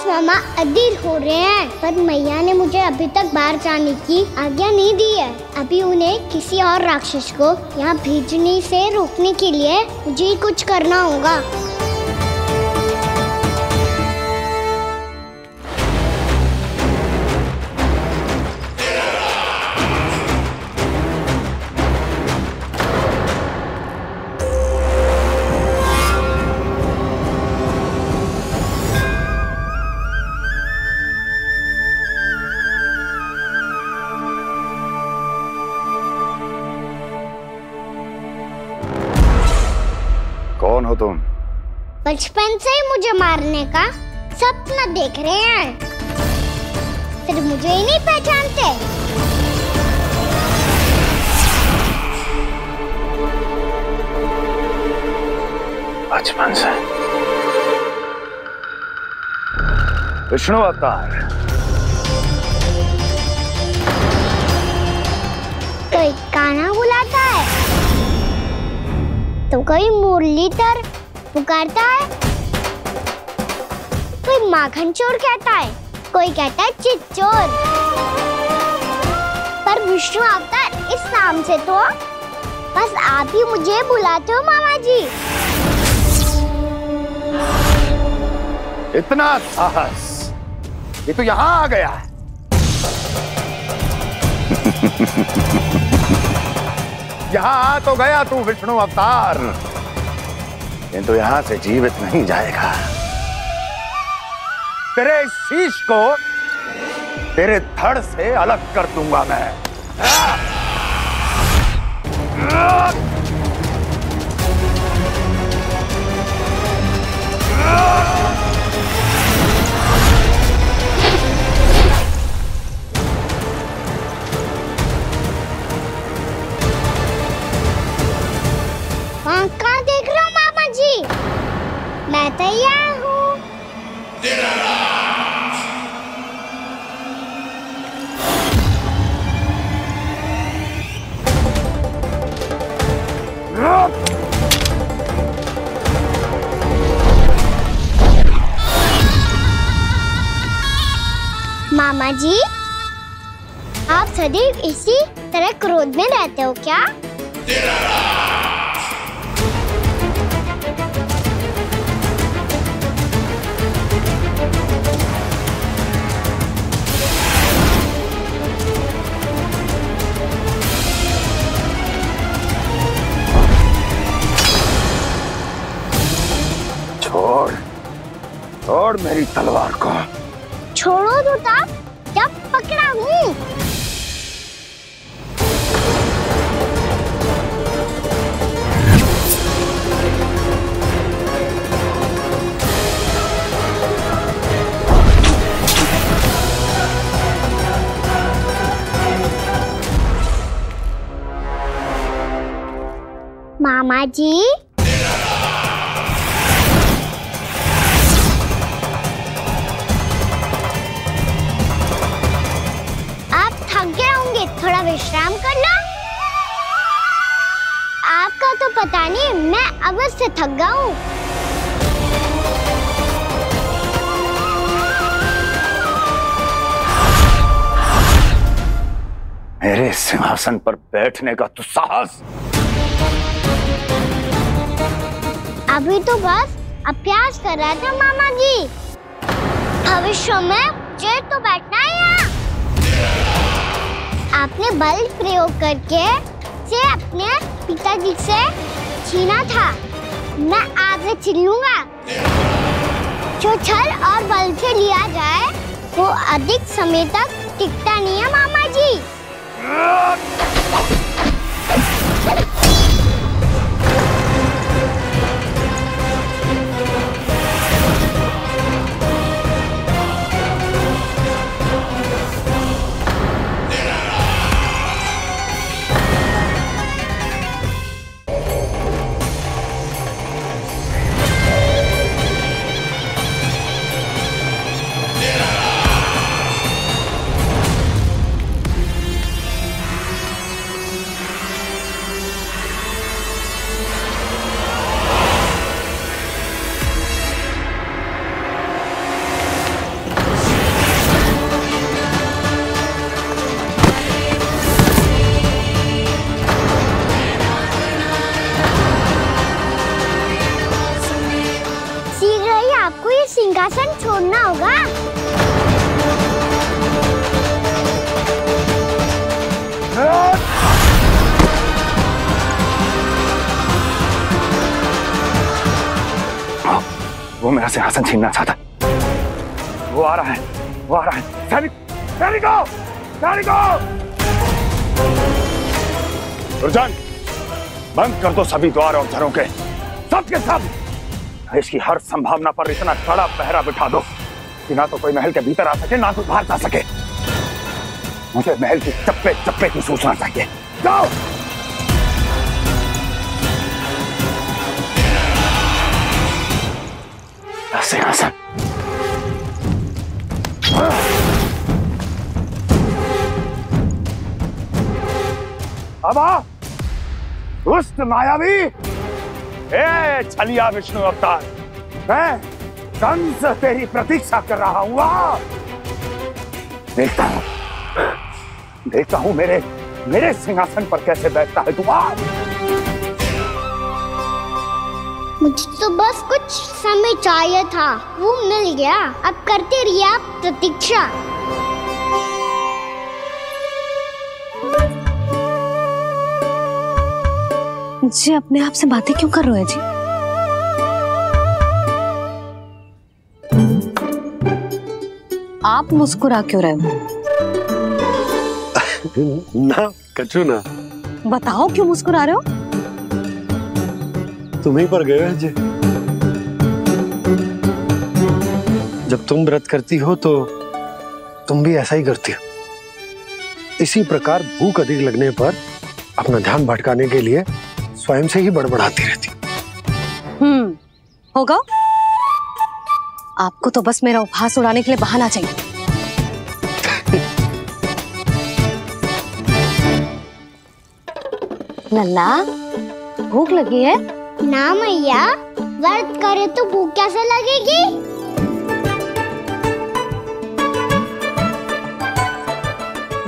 मामा अधीर हो रहे हैं, पर मैया ने मुझे अभी तक बाहर जाने की आज्ञा नहीं दी है। अभी उन्हें किसी और राक्षस को यहाँ भेजने से रोकने के लिए मुझे ही कुछ करना होगा। हो तुम? बचपन से ही मुझे मारने का सपना देख रहे हैं, सिर्फ मुझे ही नहीं पहचानते। बचपन से विष्णु अवतार। कोई कान्हा बुलाता है तो कोई मुरलीधर पुकारता है, कोई माखन चोर कहता है, कोई कहता है चिच्चोर। पर विष्णु अवतार इस नाम से तो बस आप ही मुझे बुलाते हो मामा जी। इतना साहस, ये तो यहाँ आ गया है। यहाँ आ तो गया तू विष्णु अवतार, किंतु यहाँ से जीवित नहीं जाएगा। तेरे इस शीश को तेरे धड़ से अलग कर दूंगा मैं। कहाँ देख रहे हो मामा जी? मैं तैयार हूँ। मामा जी, आप सदैव इसी तरह क्रोध में रहते हो क्या? छोड़, छोड़ मेरी तलवार को। छोड़ो तो तब जब पकड़ा हूँ। मामा जी, थोड़ा विश्राम कर लो। आपका तो पता नहीं, मैं अवश्य थक गया हूँ। मेरे सिंहासन पर बैठने का तो साहस। अभी तो बस अभ्यास कर रहा था मामा जी, भविष्य में मुझे तो बैठना है यहाँ। आपने बल प्रयोग करके से अपने पिताजी से छीना था, मैं आपसे छीन लूंगा। जो छल और बल से लिया जाए वो अधिक समय तक टिकता नहीं है मामा जी। सिंहासन छोड़ना होगा। वो मेरा सिंहासन छीनना चाहता। वो आ रहा है, वो आ रहा है। सैनिकों, दुर्जन, बंद कर दो सभी द्वार और झरोखे। सब के सब इसकी हर संभावना पर इतना कड़ा पहरा बिठा दो कि ना तो कोई महल के भीतर आ सके ना तो बाहर जा सके। मुझे महल की चप्पे चप्पे की सूचना चाहिए। जाओ। सिंहासन। अब आ दुष्ट मायावी, ए छलिया विष्णु अवतार, मैं कंस तेरी प्रतीक्षा कर रहा हूं। देखता हूं मेरे सिंहासन पर कैसे बैठता है तू। मुझे तो बस कुछ समय चाहिए था, वो मिल गया। अब करते रहिए आप प्रतीक्षा। जी अपने आप से बातें क्यों कर रहे हो जी? आप मुस्कुरा क्यों रहे हो? ना कछु ना। बताओ क्यों मुस्कुरा रहे हो? तुम ही पर गए हैं जी। जब तुम व्रत करती हो तो तुम भी ऐसा ही करती हो। इसी प्रकार भूख अधिक लगने पर अपना ध्यान भटकाने के लिए स्वयं से ही बड़बड़ाती रहती। होगा। आपको तो बस मेरा उपहास उड़ाने के लिए बहाना चाहिए। लल्ला भूख लगी है? ना मैया, व्रत करे तो भूख कैसे लगेगी?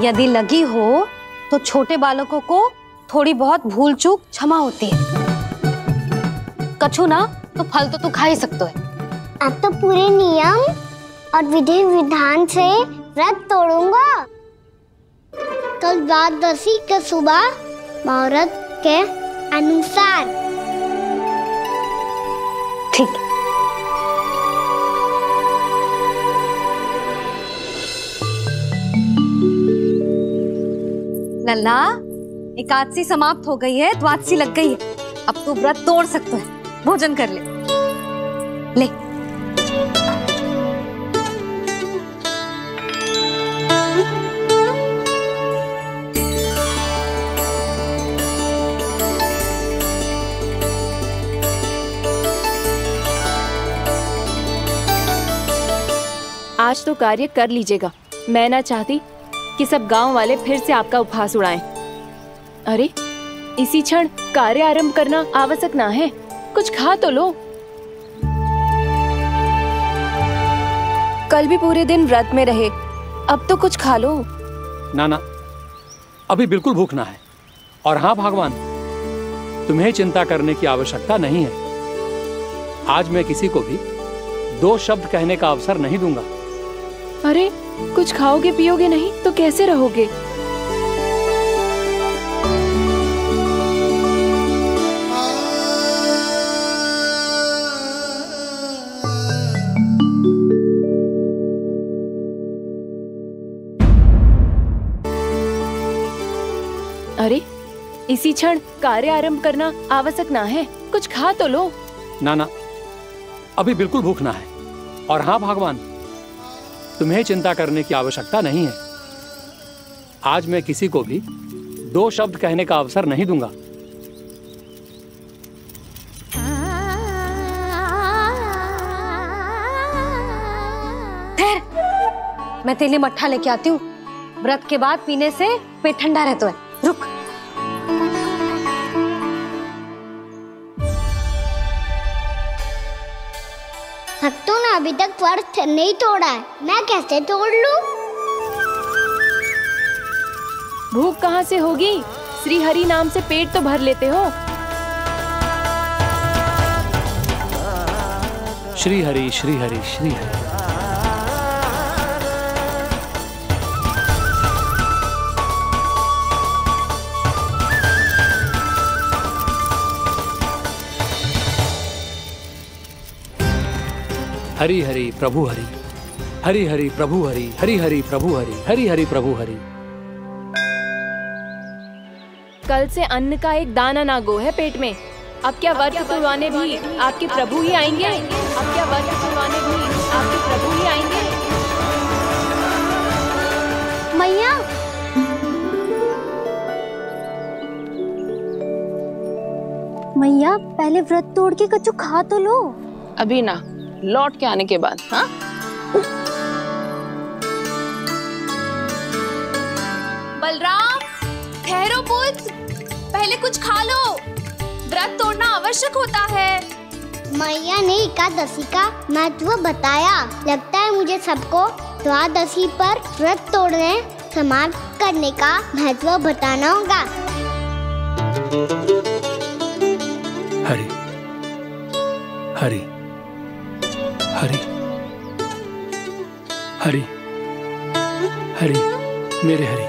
यदि लगी हो तो छोटे बालकों को थोड़ी बहुत भूल चूक क्षमा होती है। कछु ना तो फल तो तू खा ही सकते है। अब तो पूरे नियम और विधि विधान से व्रत तोड़ूंगा। कल द्वादशी के सुबह मुहूर्त के अनुसार। ठीक। लल्ला एकादशी समाप्त हो गई है, द्वादशी लग गई है। अब तू व्रत तोड़ सकते है। भोजन कर ले। ले। आज तो कार्य कर लीजिएगा। मैं ना चाहती कि सब गांव वाले फिर से आपका उपहास उड़ाएं। अरे इसी क्षण कार्य आरंभ करना आवश्यक ना है। कुछ खा तो लो। कल भी पूरे दिन व्रत में रहे, अब तो कुछ खा लो। ना अभी बिल्कुल भूख ना है। और हाँ भगवान, तुम्हें चिंता करने की आवश्यकता नहीं है। आज मैं किसी को भी 2 शब्द कहने का अवसर नहीं दूंगा। अरे कुछ खाओगे पियोगे नहीं तो कैसे रहोगे? अरे इसी क्षण कार्य आरंभ करना आवश्यक ना है। कुछ खा तो लो। ना अभी बिल्कुल भूख ना है। और हाँ भगवान, तुम्हें चिंता करने की आवश्यकता नहीं है। आज मैं किसी को भी 2 शब्द कहने का अवसर नहीं दूंगा। मैं तेरे लिए मट्ठा लेके आती हूँ। व्रत के बाद पीने से पेट ठंडा रहता है। रुक। भक्तों ने अभी तक व्रत नहीं तोड़ा है, मैं कैसे तोड़ लूं? भूख कहाँ से होगी? श्री हरि नाम से पेट तो भर लेते हो। श्री हरि श्री हरि श्री हरि। हरि हरि प्रभु हरि, हरि हरि प्रभु हरि, हरि हरि प्रभु हरि, हरि हरि प्रभु हरि। कल से अन्न का एक दाना ना गो है पेट में। अब क्या व्रत तुलवाने भी आपके प्रभु ही आएंगे? अब क्या व्रत तुलवाने भी आपके प्रभु ही आएंगे? मैया, मैया पहले व्रत तोड़ के कच्चू खा तो लो। अभी ना, लौट के आने के बाद। हाँ, बलराम, ठहरो पुत्र, पहले कुछ खा लो। व्रत तोड़ना आवश्यक होता है। मैया ने एकादशी का महत्व बताया। लगता है मुझे सबको द्वादशी पर व्रत तोड़ने समाप्त करने का महत्व बताना होगा। हरि हरि हरि हरि हरि, मेरे हरि।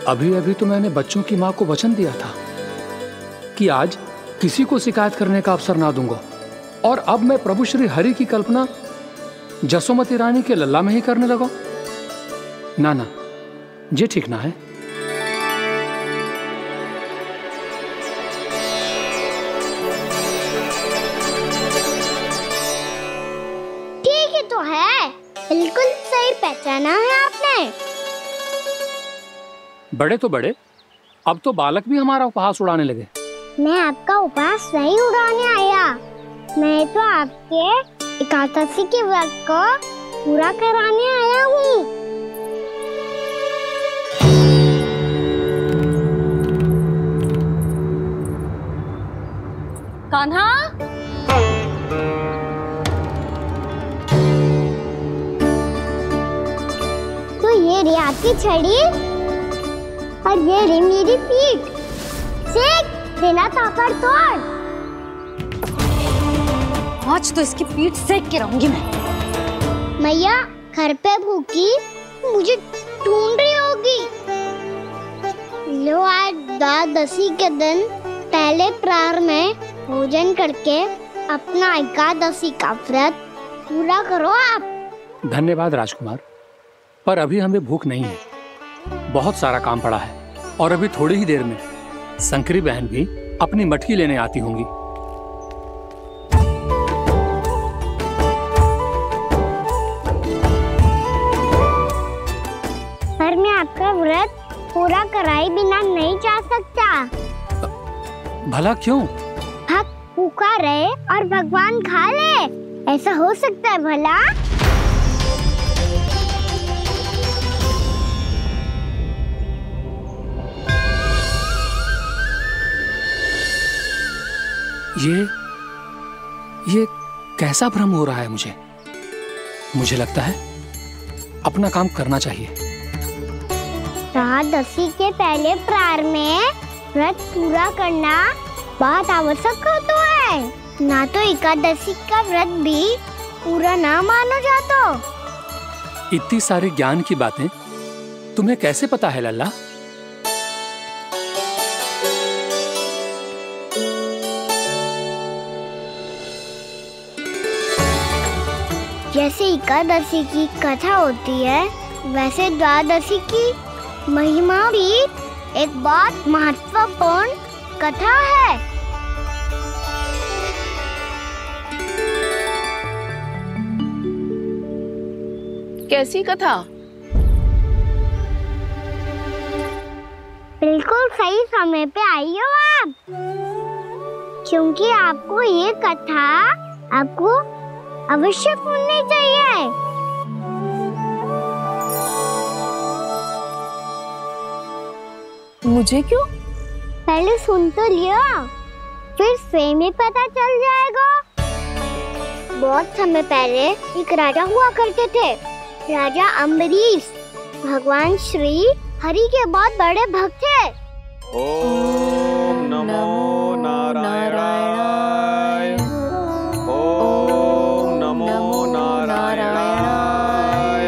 अभी अभी तो मैंने बच्चों की माँ को वचन दिया था कि आज किसी को शिकायत करने का अवसर ना दूंगा, और अब मैं प्रभु श्री हरि की कल्पना जसोमती रानी के लल्ला में ही करने लगा। ना ना, ये ठीक ना है। ठीक ही तो है, बिल्कुल सही पहचाना है आपने। बड़े तो बड़े, अब तो बालक भी हमारा उपहास उड़ाने लगे। मैं आपका उपहास नहीं उड़ाने आया, मैं तो आपके एकादशी के व्रत को पूरा कराने आया हूँ। कान्हा, तो ये रे आपकी छड़ी और ये रे मेरी पीठ। सेक बिना ताकत तोड़। आज तो इसकी पीठ सेक के रहूंगी मैं। मैया घर पे भूखी मुझे ढूंढ रही होगी। लो, आज द्वादशी के दिन पहले प्रहर में भोजन करके अपना एकादशी का व्रत पूरा करो आप। धन्यवाद राजकुमार, पर अभी हमें भूख नहीं है। बहुत सारा काम पड़ा है, और अभी थोड़ी ही देर में शंकरी बहन भी अपनी मटकी लेने आती होंगी। पर मैं आपका व्रत पूरा कराए बिना नहीं जा सकता। भला क्यों? भक्त भूखा रहे और भगवान खा ले, ऐसा हो सकता है भला? ये कैसा भ्रम हो रहा है मुझे लगता है अपना काम करना चाहिए। द्वादशी के पहले प्रहर में व्रत पूरा करना बहुत आवश्यक होता है, ना तो एकादशी का व्रत भी पूरा ना माना जाता। इतनी सारी ज्ञान की बातें तुम्हें कैसे पता है लल्ला? जैसे एकादशी की कथा होती है, वैसे द्वादशी की महिमा भी एक बहुत महत्वपूर्ण कथा है। कैसी कथा? बिल्कुल सही समय पे आई हो आप, क्योंकि आपको ये कथा आपको अवश्य सुननी चाहिए। मुझे क्यों? पहले सुन तो लिया, फिर स्वयं ही पता चल जाएगा। बहुत समय पहले एक राजा हुआ करते थे, राजा अम्बरीश। भगवान श्री हरि के बहुत बड़े भक्त थे। ओम नमो नारायणाय। ओम नमो नारायणाय।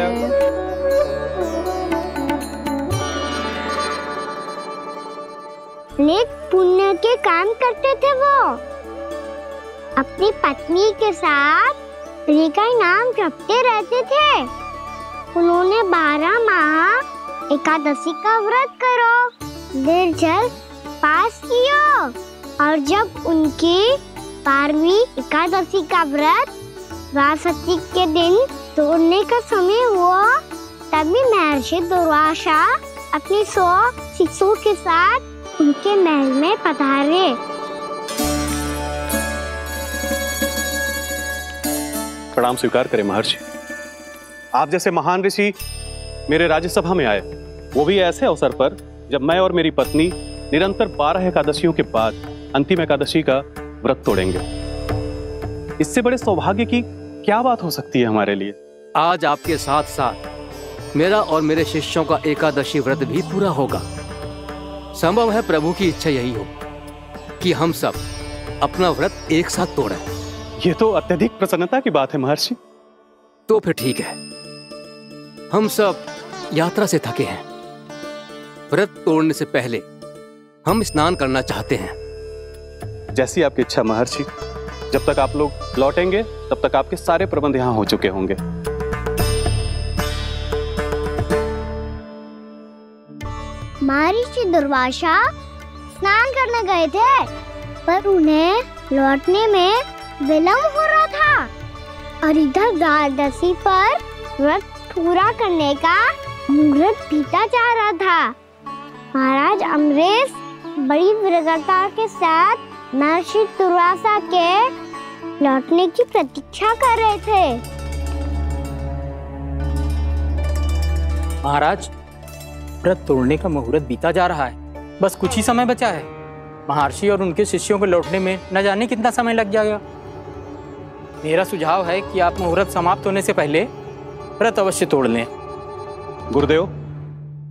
नेक पुण्य के काम करते थे वो। अपनी पत्नी के साथ हरि का नाम जपते रहते थे। उन्होंने 12 माह एकादशी का व्रत करो, निर्जल पास किया, और जब उनकी 12वीं एकादशी का व्रत द्वादशी के दिन तोड़ने का समय हुआ, तभी महर्षि दुर्वासा अपनी 100 शिष्यों के साथ उनके महल में पधारे। प्रणाम स्वीकार करें महर्षि। आप जैसे महान ऋषि मेरे राज्यसभा में आए, वो भी ऐसे अवसर पर जब मैं और मेरी पत्नी निरंतर 12 एकादशियों के बाद अंतिम एकादशी का व्रत तोड़ेंगे। इससे बड़े सौभाग्य की क्या बात हो सकती है हमारे लिए। आज आपके साथ साथ मेरा और मेरे शिष्यों का एकादशी व्रत भी पूरा होगा। संभव है प्रभु की इच्छा यही हो कि हम सब अपना व्रत एक साथ तोड़ें। ये तो अत्यधिक प्रसन्नता की बात है महर्षि। तो फिर ठीक है, हम सब यात्रा से थके हैं। व्रत तोड़ने से पहले हम स्नान करना चाहते हैं। जैसी आपकी इच्छा महर्षि। जब तक आप लोग लौटेंगे तब तक आपके सारे प्रबंध यहाँ हो चुके होंगे। महर्षि दुर्वासा स्नान करने गए थे, पर उन्हें लौटने में विलंब हो रहा था, और इधर द्वादशी पर व्रत पूरा करने का मुहूर्त बीता जा रहा था। महाराज अमरेश बड़ी विरक्ता के साथ महर्षि दुर्वासा के लौटने की प्रतीक्षा कर रहे थे। महाराज, व्रत तोड़ने का मुहूर्त बीता जा रहा है, बस कुछ ही समय बचा है। महर्षि और उनके शिष्यों को लौटने में न जाने कितना समय लग जाएगा। मेरा सुझाव है कि आप मुहूर्त समाप्त होने से पहले व्रत अवश्य तोड़ लें। गुरुदेव,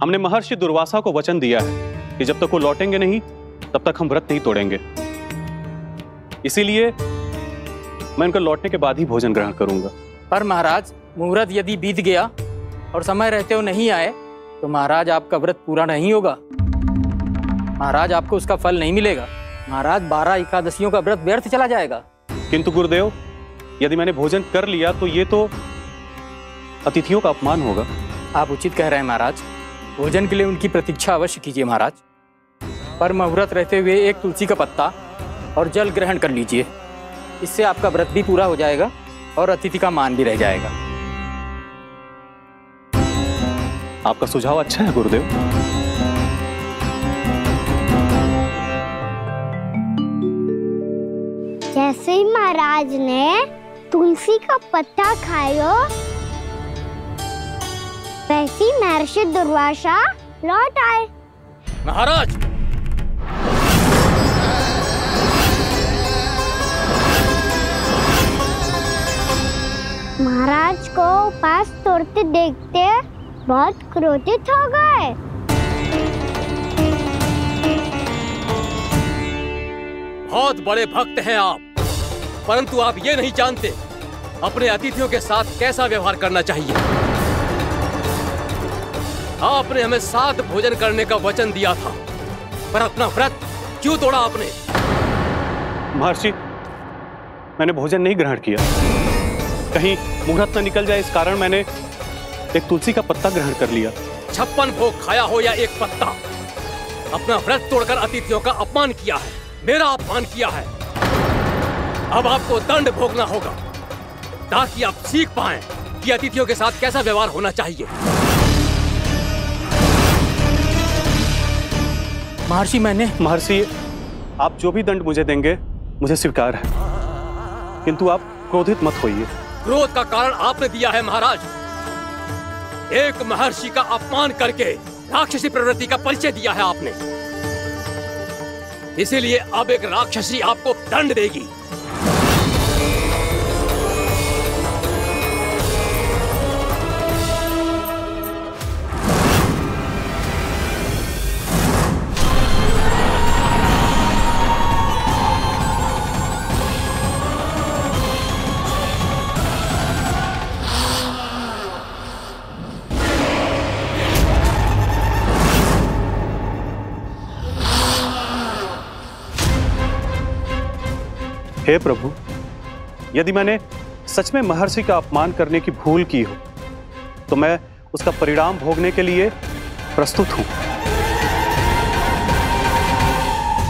हमने महर्षि दुर्वासा को वचन दिया है कि जब तक वो लौटेंगे नहीं तब तक हम व्रत नहीं तोड़ेंगे। इसीलिए मैं उनके लौटने के बाद ही भोजन ग्रहण करूंगा। पर महाराज, मुहूर्त यदि बीत गया और समय रहते हो नहीं आए तो महाराज आपका व्रत पूरा नहीं होगा। महाराज, आपको उसका फल नहीं मिलेगा। महाराज, 12 एकादशियों का व्रत व्यर्थ चला जाएगा। किंतु गुरुदेव, यदि मैंने भोजन कर लिया तो ये तो अतिथियों का अपमान होगा। आप उचित कह रहे हैं महाराज, भोजन के लिए उनकी प्रतीक्षा अवश्य कीजिए महाराज। पर मुहूर्त रहते हुए एक तुलसी का पत्ता और जल ग्रहण कर लीजिए। इससे आपका व्रत भी पूरा हो जाएगा और अतिथि का मान भी रह जाएगा। आपका सुझाव अच्छा है गुरुदेव। जैसे ही महाराज ने तुलसी का पत्ता खाया, वैसे ही महर्षि दुर्वासा लौट आए। महाराज, महाराज को उपास तोड़ते देखते बहुत क्रोधित हो गए। बहुत बड़े भक्त हैं आप, परंतु आप ये नहीं जानते अपने अतिथियों के साथ कैसा व्यवहार करना चाहिए। आपने हमें साथ भोजन करने का वचन दिया था, पर अपना व्रत क्यों तोड़ा आपने? महर्षि, मैंने भोजन नहीं ग्रहण किया। कहीं मुहूर्त न निकल जाए, इस कारण मैंने एक तुलसी का पत्ता ग्रहण कर लिया। 56 भोग खाया हो या एक पत्ता, अपना व्रत तोड़कर अतिथियों का अपमान किया है, मेरा अपमान किया है। अब आपको दंड भोगना होगा ताकि आप सीख पाएं कि अतिथियों के साथ कैसा व्यवहार होना चाहिए। महर्षि, आप जो भी दंड मुझे देंगे मुझे स्वीकार है, किंतु आप क्रोधित मत होइए। क्रोध का कारण आपने दिया है महाराज। एक महर्षि का अपमान करके राक्षसी प्रवृत्ति का परिचय दिया है आपने। इसीलिए अब एक राक्षसी आपको दंड देगी। हे प्रभु, यदि मैंने सच में महर्षि का अपमान करने की भूल की हो तो मैं उसका परिणाम भोगने के लिए प्रस्तुत हूं।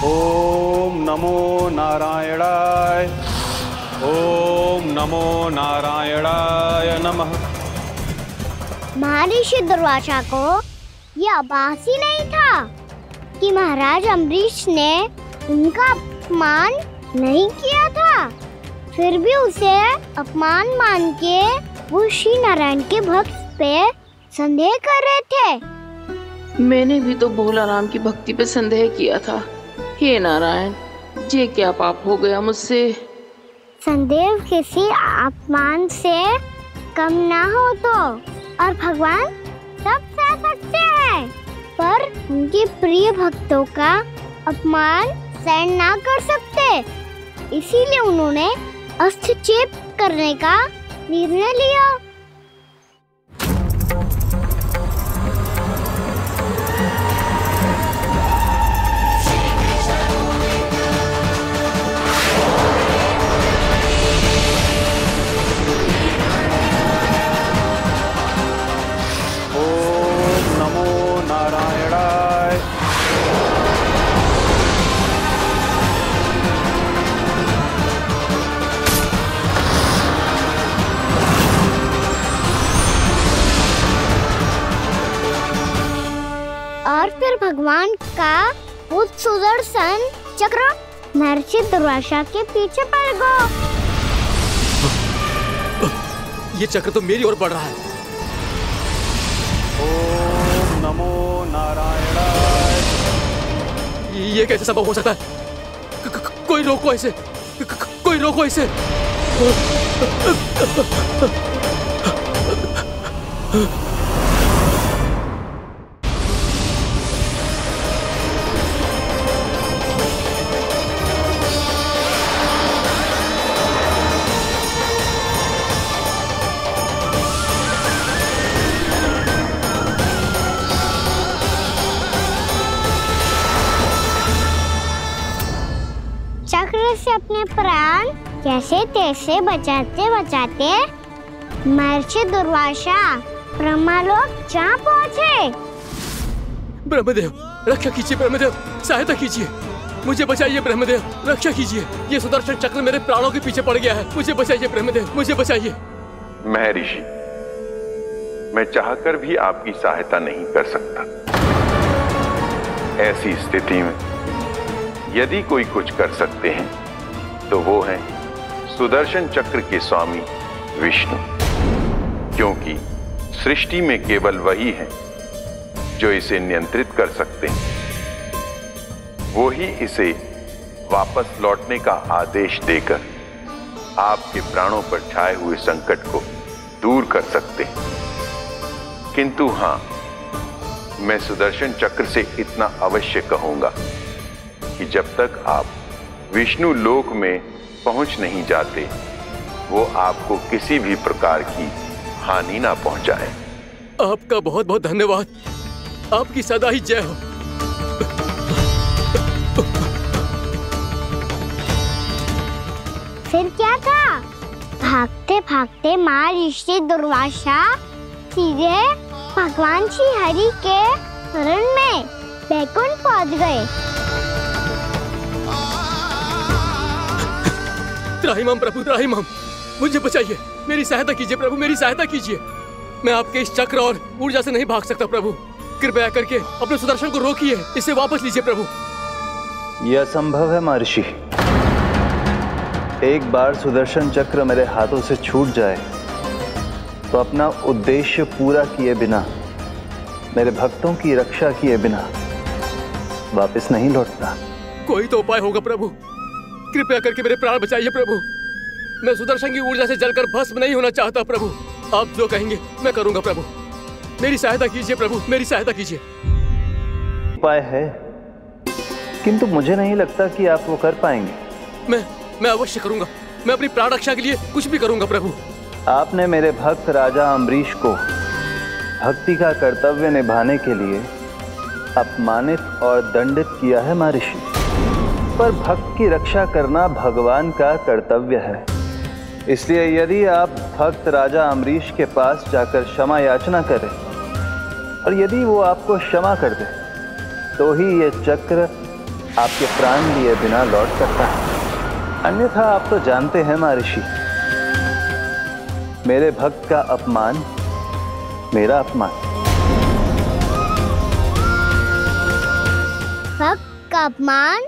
ओम नमो नारायणाय, ओम नमो नारायणाय नमः। महर्षि दुर्वासा को ये आभास ही नहीं था कि महाराज अम्बरीश ने उनका अपमान नहीं किया था। फिर भी उसे अपमान मान के वो श्री नारायण के भक्त पे संदेह कर रहे थे। मैंने भी तो भोला राम की भक्ति पे संदेह किया था। हे नारायण, ये क्या पाप हो गया मुझसे। संदेह किसी अपमान से कम ना हो तो, और भगवान सब सह सकते हैं, पर उनके प्रिय भक्तों का अपमान सहन ना कर सकते। इसीलिए उन्होंने हस्तक्षेप करने का निर्णय लिया। और फिर भगवान का वो सुदर्शन चक्र महर्षि दुर्वासा के पीछे पड़ गया। ये चक्र तो मेरी ओर बढ़ रहा है। ओम नमो नारायणाय। ये कैसे संभव हो सकता है? कोई रोको इसे, कोई रोको इसे। चक्र से अपने प्राण कैसे तैसे बचाते बचाते महर्षि दुर्वासा ब्रह्मलोक जा पहुँचे। ब्रह्मदेव, रक्षा कीजिए ब्रह्मदेव, सहायता कीजिए, मुझे बचाइए ब्रह्मदेव, रक्षा कीजिए। ये सुदर्शन चक्र मेरे प्राणों के पीछे पड़ गया है, मुझे बचाइए ब्रह्मदेव, मुझे बचाइए। महर्षि, मैं चाहकर भी आपकी सहायता नहीं कर सकता। ऐसी स्थिति में यदि कोई कुछ कर सकते हैं तो वो है सुदर्शन चक्र के स्वामी विष्णु, क्योंकि सृष्टि में केवल वही है जो इसे नियंत्रित कर सकते हैं। वो ही इसे वापस लौटने का आदेश देकर आपके प्राणों पर छाए हुए संकट को दूर कर सकते हैं। किंतु हां, मैं सुदर्शन चक्र से इतना अवश्य कहूंगा कि जब तक आप विष्णु लोक में पहुंच नहीं जाते, वो आपको किसी भी प्रकार की हानि ना पहुंचाए। आपका बहुत बहुत धन्यवाद, आपकी सदा ही जय हो। फिर क्या था? भागते भागते महर्षि दुर्वासा सीधे भगवान श्री हरि के शरण में बैकुंठ पहुंच गए। त्राहिमाम प्रभु, त्राहिमाम, मुझे बचाइए, मेरी सहायता कीजिए प्रभु, मेरी सहायता कीजिए। मैं आपके इस चक्र और ऊर्जा से नहीं भाग सकता प्रभु, कृपया करके अपने सुदर्शन को रोकिए, इसे वापस लीजिए प्रभु। यह असंभव है महर्षि। एक बार सुदर्शन चक्र मेरे हाथों से छूट जाए तो अपना उद्देश्य पूरा किए बिना, मेरे भक्तों की रक्षा किए बिना वापस नहीं लौटता। कोई तो उपाय होगा प्रभु, कृपया करके मेरे प्राण बचाइए प्रभु। मैं सुदर्शन की ऊर्जा से जलकर भस्म नहीं होना चाहता प्रभु। आप जो कहेंगे मैं करूंगा प्रभु, मेरी सहायता कीजिए प्रभु, मेरी सहायता कीजिए। उपाय है, किंतु मुझे नहीं लगता कि आप वो कर पाएंगे। मैं अवश्य करूंगा, मैं अपनी प्राण रक्षा के लिए कुछ भी करूंगा प्रभु। आपने मेरे भक्त राजा अम्बरीश को भक्ति का कर्तव्य निभाने के लिए अपमानित और दंडित किया है महर्षि। पर भक्त की रक्षा करना भगवान का कर्तव्य है। इसलिए यदि आप भक्त राजा अम्बरीश के पास जाकर क्षमा याचना करें और यदि वो आपको क्षमा कर दे तो ही ये चक्र आपके प्राण लिए बिना लौट सकता है। अन्यथा आप तो जानते हैं महर्षि, मेरे भक्त का अपमान मेरा अपमान। भक्त का अपमान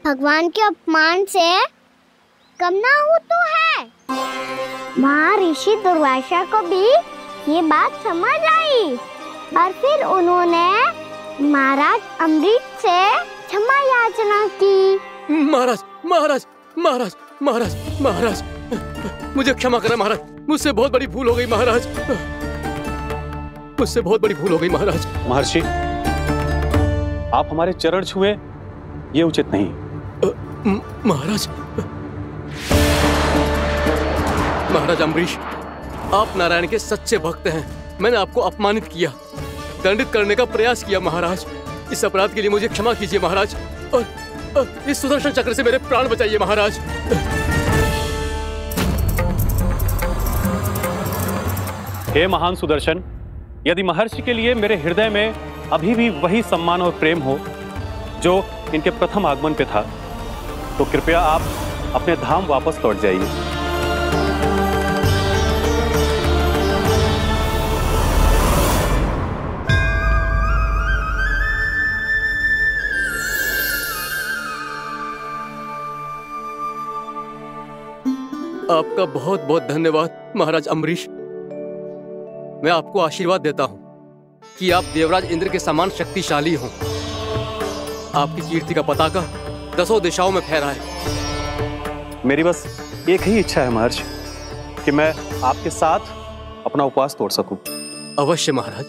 भगवान के अपमान से कम ना हो तो है। महर्षि दुर्वासा को भी ये बात समझ आई और फिर उन्होंने महाराज अम्बरीश से क्षमा याचना की। महाराज महाराज महाराज महाराज महाराज मुझे क्षमा करें महाराज, मुझसे बहुत बड़ी भूल हो गई महाराज, मुझसे बहुत बड़ी भूल हो गई महाराज। महर्षि, आप हमारे चरण छुए ये उचित नहीं। महाराज महाराज अम्बरीश, आप नारायण के सच्चे भक्त हैं। मैंने आपको अपमानित किया, दंडित करने का प्रयास किया महाराज। इस अपराध के लिए मुझे क्षमा कीजिए महाराज, और इस सुदर्शन चक्र से मेरे प्राण बचाइए महाराज। हे महान सुदर्शन, यदि महर्षि के लिए मेरे हृदय में अभी भी वही सम्मान और प्रेम हो जो इनके प्रथम आगमन पे था, तो कृपया आप अपने धाम वापस लौट जाइए। आपका बहुत बहुत धन्यवाद महाराज अम्बरीश। मैं आपको आशीर्वाद देता हूं कि आप देवराज इंद्र के समान शक्तिशाली हों। आपकी कीर्ति का पताका 10 दिशाओं में फहराए। मेरी बस एक ही इच्छा है महर्षि, कि मैं आपके साथ अपना उपवास तोड़ सकूं। अवश्य महाराज,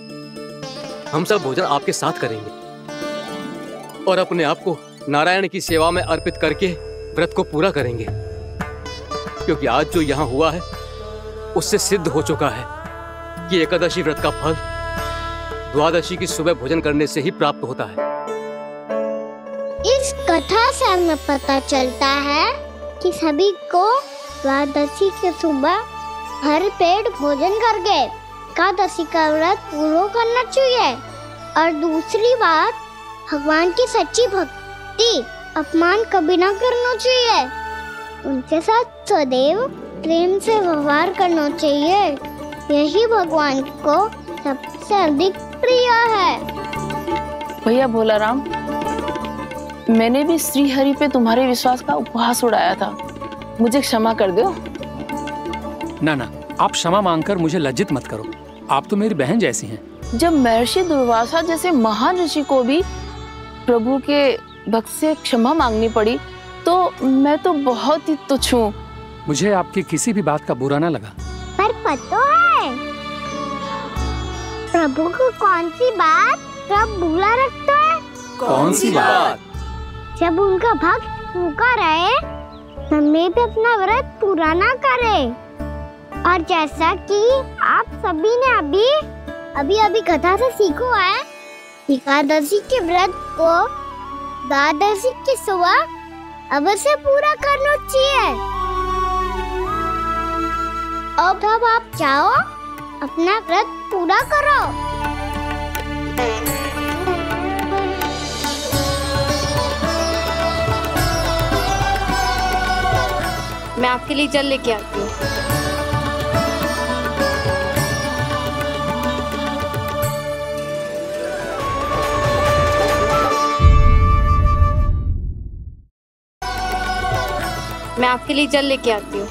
हम सब भोजन आपके साथ करेंगे और अपने आप को नारायण की सेवा में अर्पित करके व्रत को पूरा करेंगे, क्योंकि आज जो यहाँ हुआ है उससे सिद्ध हो चुका है कि एकादशी व्रत का फल द्वादशी की सुबह भोजन करने से ही प्राप्त होता है। इस कथा से हमें पता चलता है कि सभी को द्वादशी के सुबह भर पेट भोजन करके एकादशी का व्रत पूरा करना चाहिए। और दूसरी बात, भगवान की सच्ची भक्ति अपमान कभी ना करना चाहिए, उनके साथ सदैव प्रेम से व्यवहार करना चाहिए। यही भगवान को सबसे अधिक प्रिय है। भैया भोला राम, मैंने भी श्री हरि पे तुम्हारे विश्वास का उपहास उड़ाया था, मुझे क्षमा कर दो। ना ना, आप क्षमा मांगकर मुझे लज्जित मत करो, आप तो मेरी बहन जैसी हैं। जब महर्षि दुर्वासा जैसे महान ऋषि को भी प्रभु के भक्त से क्षमा मांगनी पड़ी, तो मैं तो बहुत ही तुच्छ हूँ। मुझे आपकी किसी भी बात का बुरा ना लगा। पर पता है प्रभु को कौन सी बात कब बुरा रखता है? कौन सी बात? जब उनका भक्त भूखा रहे, समय पे अपना व्रत पूरा ना करे। और जैसा कि आप सभी ने अभी कथा से सीखो है, एकादशी के व्रत को द्वादशी की सुबह अवश्य पूरा करना चाहिए। अब आप जाओ, अपना व्रत पूरा करो। मैं आपके लिए जल लेके आती हूँ। मैं आपके लिए जल लेके आती हूँ।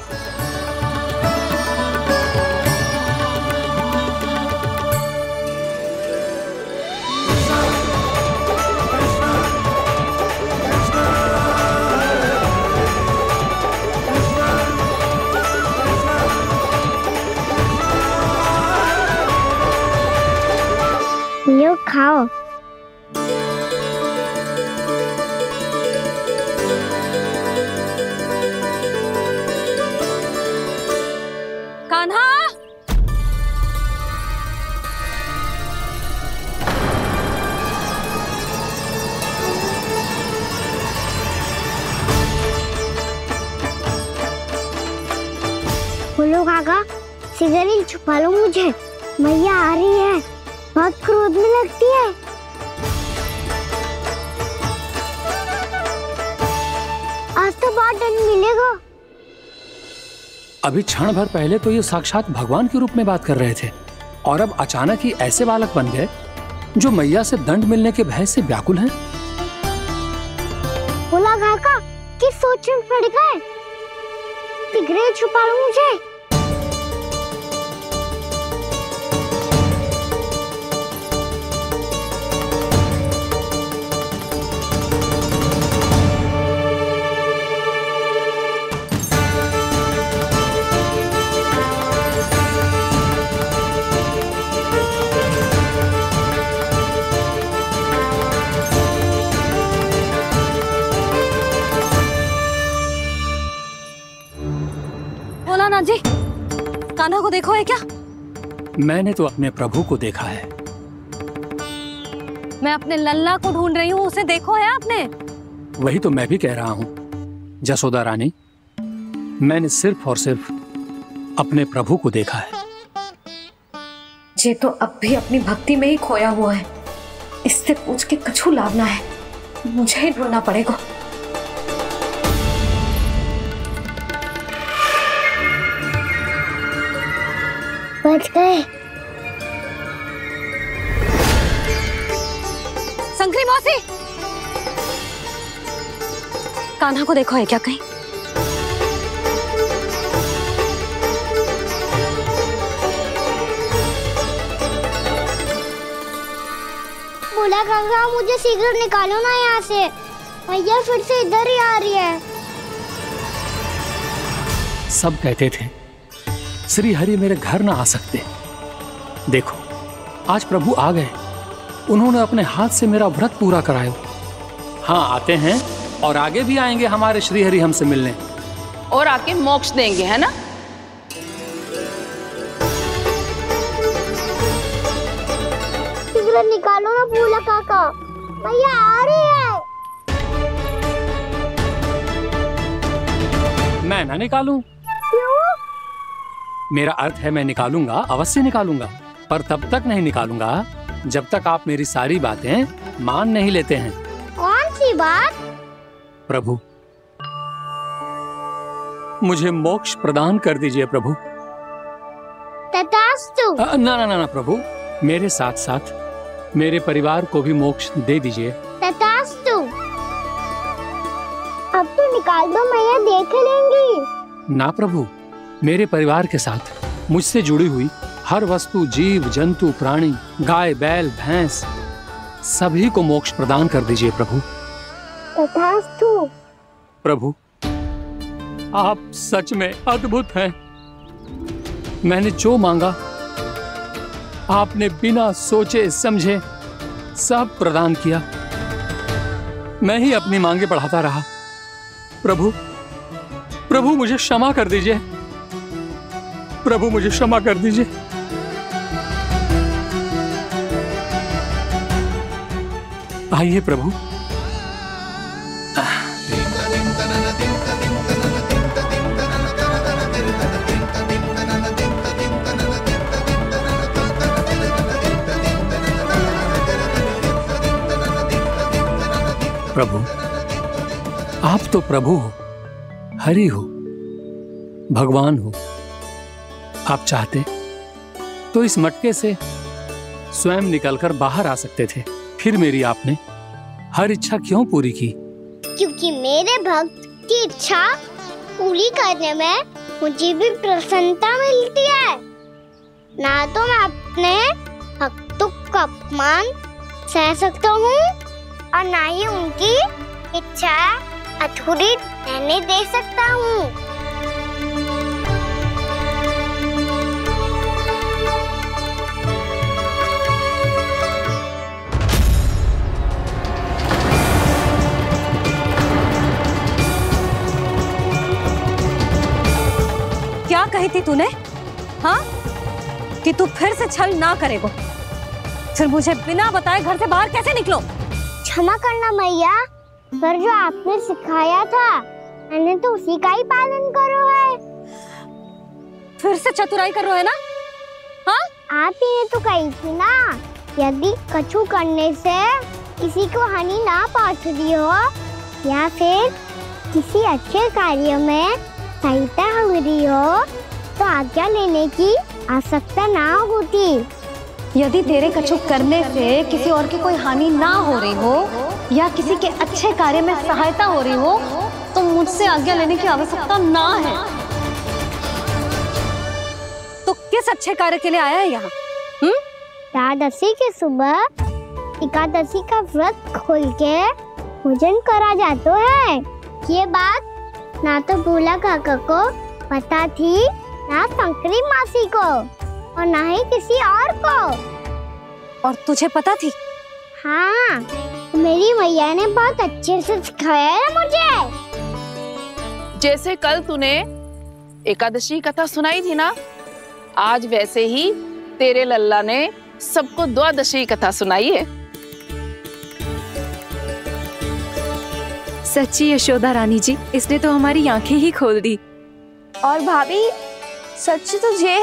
लो खाओ। कान्हा, बोलो काका, सिगरेट छुपा लो मुझे, मैया आ रही है, बहुत क्रोध में लगती है। आज तो बहुत दंड मिलेगा। अभी क्षण भर पहले तो ये साक्षात भगवान के रूप में बात कर रहे थे और अब अचानक ही ऐसे बालक बन गए जो मैया से दंड मिलने के भय से व्याकुल हैं। बोला काका, किस सोच में पड़ गए? सिगरेट छुपा लो मुझे। भोलानाथ जी, कान्हा को देखो है क्या? मैंने तो अपने प्रभु को देखा है। मैं अपने लल्ला को ढूंढ रही हूँ, उसे देखो है आपने? वही तो मैं भी कह रहा हूँ जसोदा रानी, मैंने सिर्फ और सिर्फ अपने प्रभु को देखा है। ये तो अब भी अपनी भक्ति में ही खोया हुआ है, इससे पूछ के कछु लाभ ना है, मुझे ही ढूंढना पड़ेगा। बच गए। शंकरी मौसी, कान्हा को देखो है क्या कहीं? बोला गंगा, मुझे सिगरेट निकालो ना यहाँ से, मैया फिर से इधर ही आ रही है। सब कहते थे श्री हरि मेरे घर ना आ सकते, देखो आज प्रभु आ गए, उन्होंने अपने हाथ से मेरा व्रत पूरा कराया। हाँ, आते हैं और आगे भी आएंगे हमारे श्री हरि हमसे मिलने और आके मोक्ष देंगे, है ना? सिगरेट निकालो ना भोला काका, मैया आ रही है। मैं ना निकालूं? क्यों? मेरा अर्थ है मैं निकालूंगा, अवश्य निकालूंगा, पर तब तक नहीं निकालूंगा जब तक आप मेरी सारी बातें मान नहीं लेते हैं। कौन सी बात? प्रभु, मुझे मोक्ष प्रदान कर दीजिए प्रभु। तथास्तु। ना ना ना ना प्रभु, मेरे साथ साथ मेरे परिवार को भी मोक्ष दे दीजिए। तथास्तु। अब तो निकाल दो, मैया देख लेंगी। ना प्रभु, मेरे परिवार के साथ मुझसे जुड़ी हुई हर वस्तु, जीव जंतु, प्राणी, गाय बैल भैंस, सभी को मोक्ष प्रदान कर दीजिए प्रभु। तथास्तु। प्रभु, आप सच में अद्भुत हैं। मैंने जो मांगा आपने बिना सोचे समझे सब प्रदान किया। मैं ही अपनी मांगे बढ़ाता रहा। प्रभु, प्रभु मुझे क्षमा कर दीजिए, प्रभु मुझे क्षमा कर दीजिए। आइए प्रभु। प्रभु, आप तो प्रभु हो, हरि हो, भगवान हो। आप चाहते तो इस मटके से स्वयं निकलकर बाहर आ सकते थे, फिर मेरी आपने हर इच्छा क्यों पूरी की? क्योंकि मेरे भक्त की इच्छा पूरी करने में मुझे भी प्रसन्नता मिलती है। ना तो मैं अपने भक्तों का अपमान सह सकता हूँ और ना ही उनकी इच्छा अधूरी रहने दे सकता हूँ। क्या कही थी तूने? हाँ, कि तू फिर से छल ना करेगा, फिर मुझे बिना बताए घर से बाहर कैसे निकलो? क्षमा करना मैया, पर जो आपने सिखाया था मैंने तो उसी का ही पालन करो है। फिर से चतुराई कर रहे हो है ना? हाँ? आप ही ने तो कही थी ना, यदि कछु करने से किसी को हानि ना पहुंच रही हो या फिर किसी अच्छे कार्य में सहायता हो रही हो तो आज्ञा लेने की आवश्यकता ना होती। यदि तेरे कछु करने से किसी और की कोई हानि ना हो रही हो या किसी के अच्छे कार्य में सहायता हो रही हो तो मुझसे आज्ञा लेने की आवश्यकता ना है। तो किस अच्छे कार्य के लिए आया है यहाँ? एकादशी की सुबह एकादशी का व्रत खोल के भोजन करा जाता है। ये बात ना तो भोला काका को पता थी, ना शंकरी मासी को और ना ही किसी और को। और तुझे पता थी? हाँ, मेरी मैया ने बहुत अच्छे से सिखाया है मुझे। जैसे कल तूने एकादशी कथा सुनाई थी ना, आज वैसे ही तेरे लल्ला ने सबको द्वादशी कथा सुनाई है। सच्ची यशोदा रानी जी, इसने तो हमारी आंखें ही खोल दी। और भाभी, सच तो ये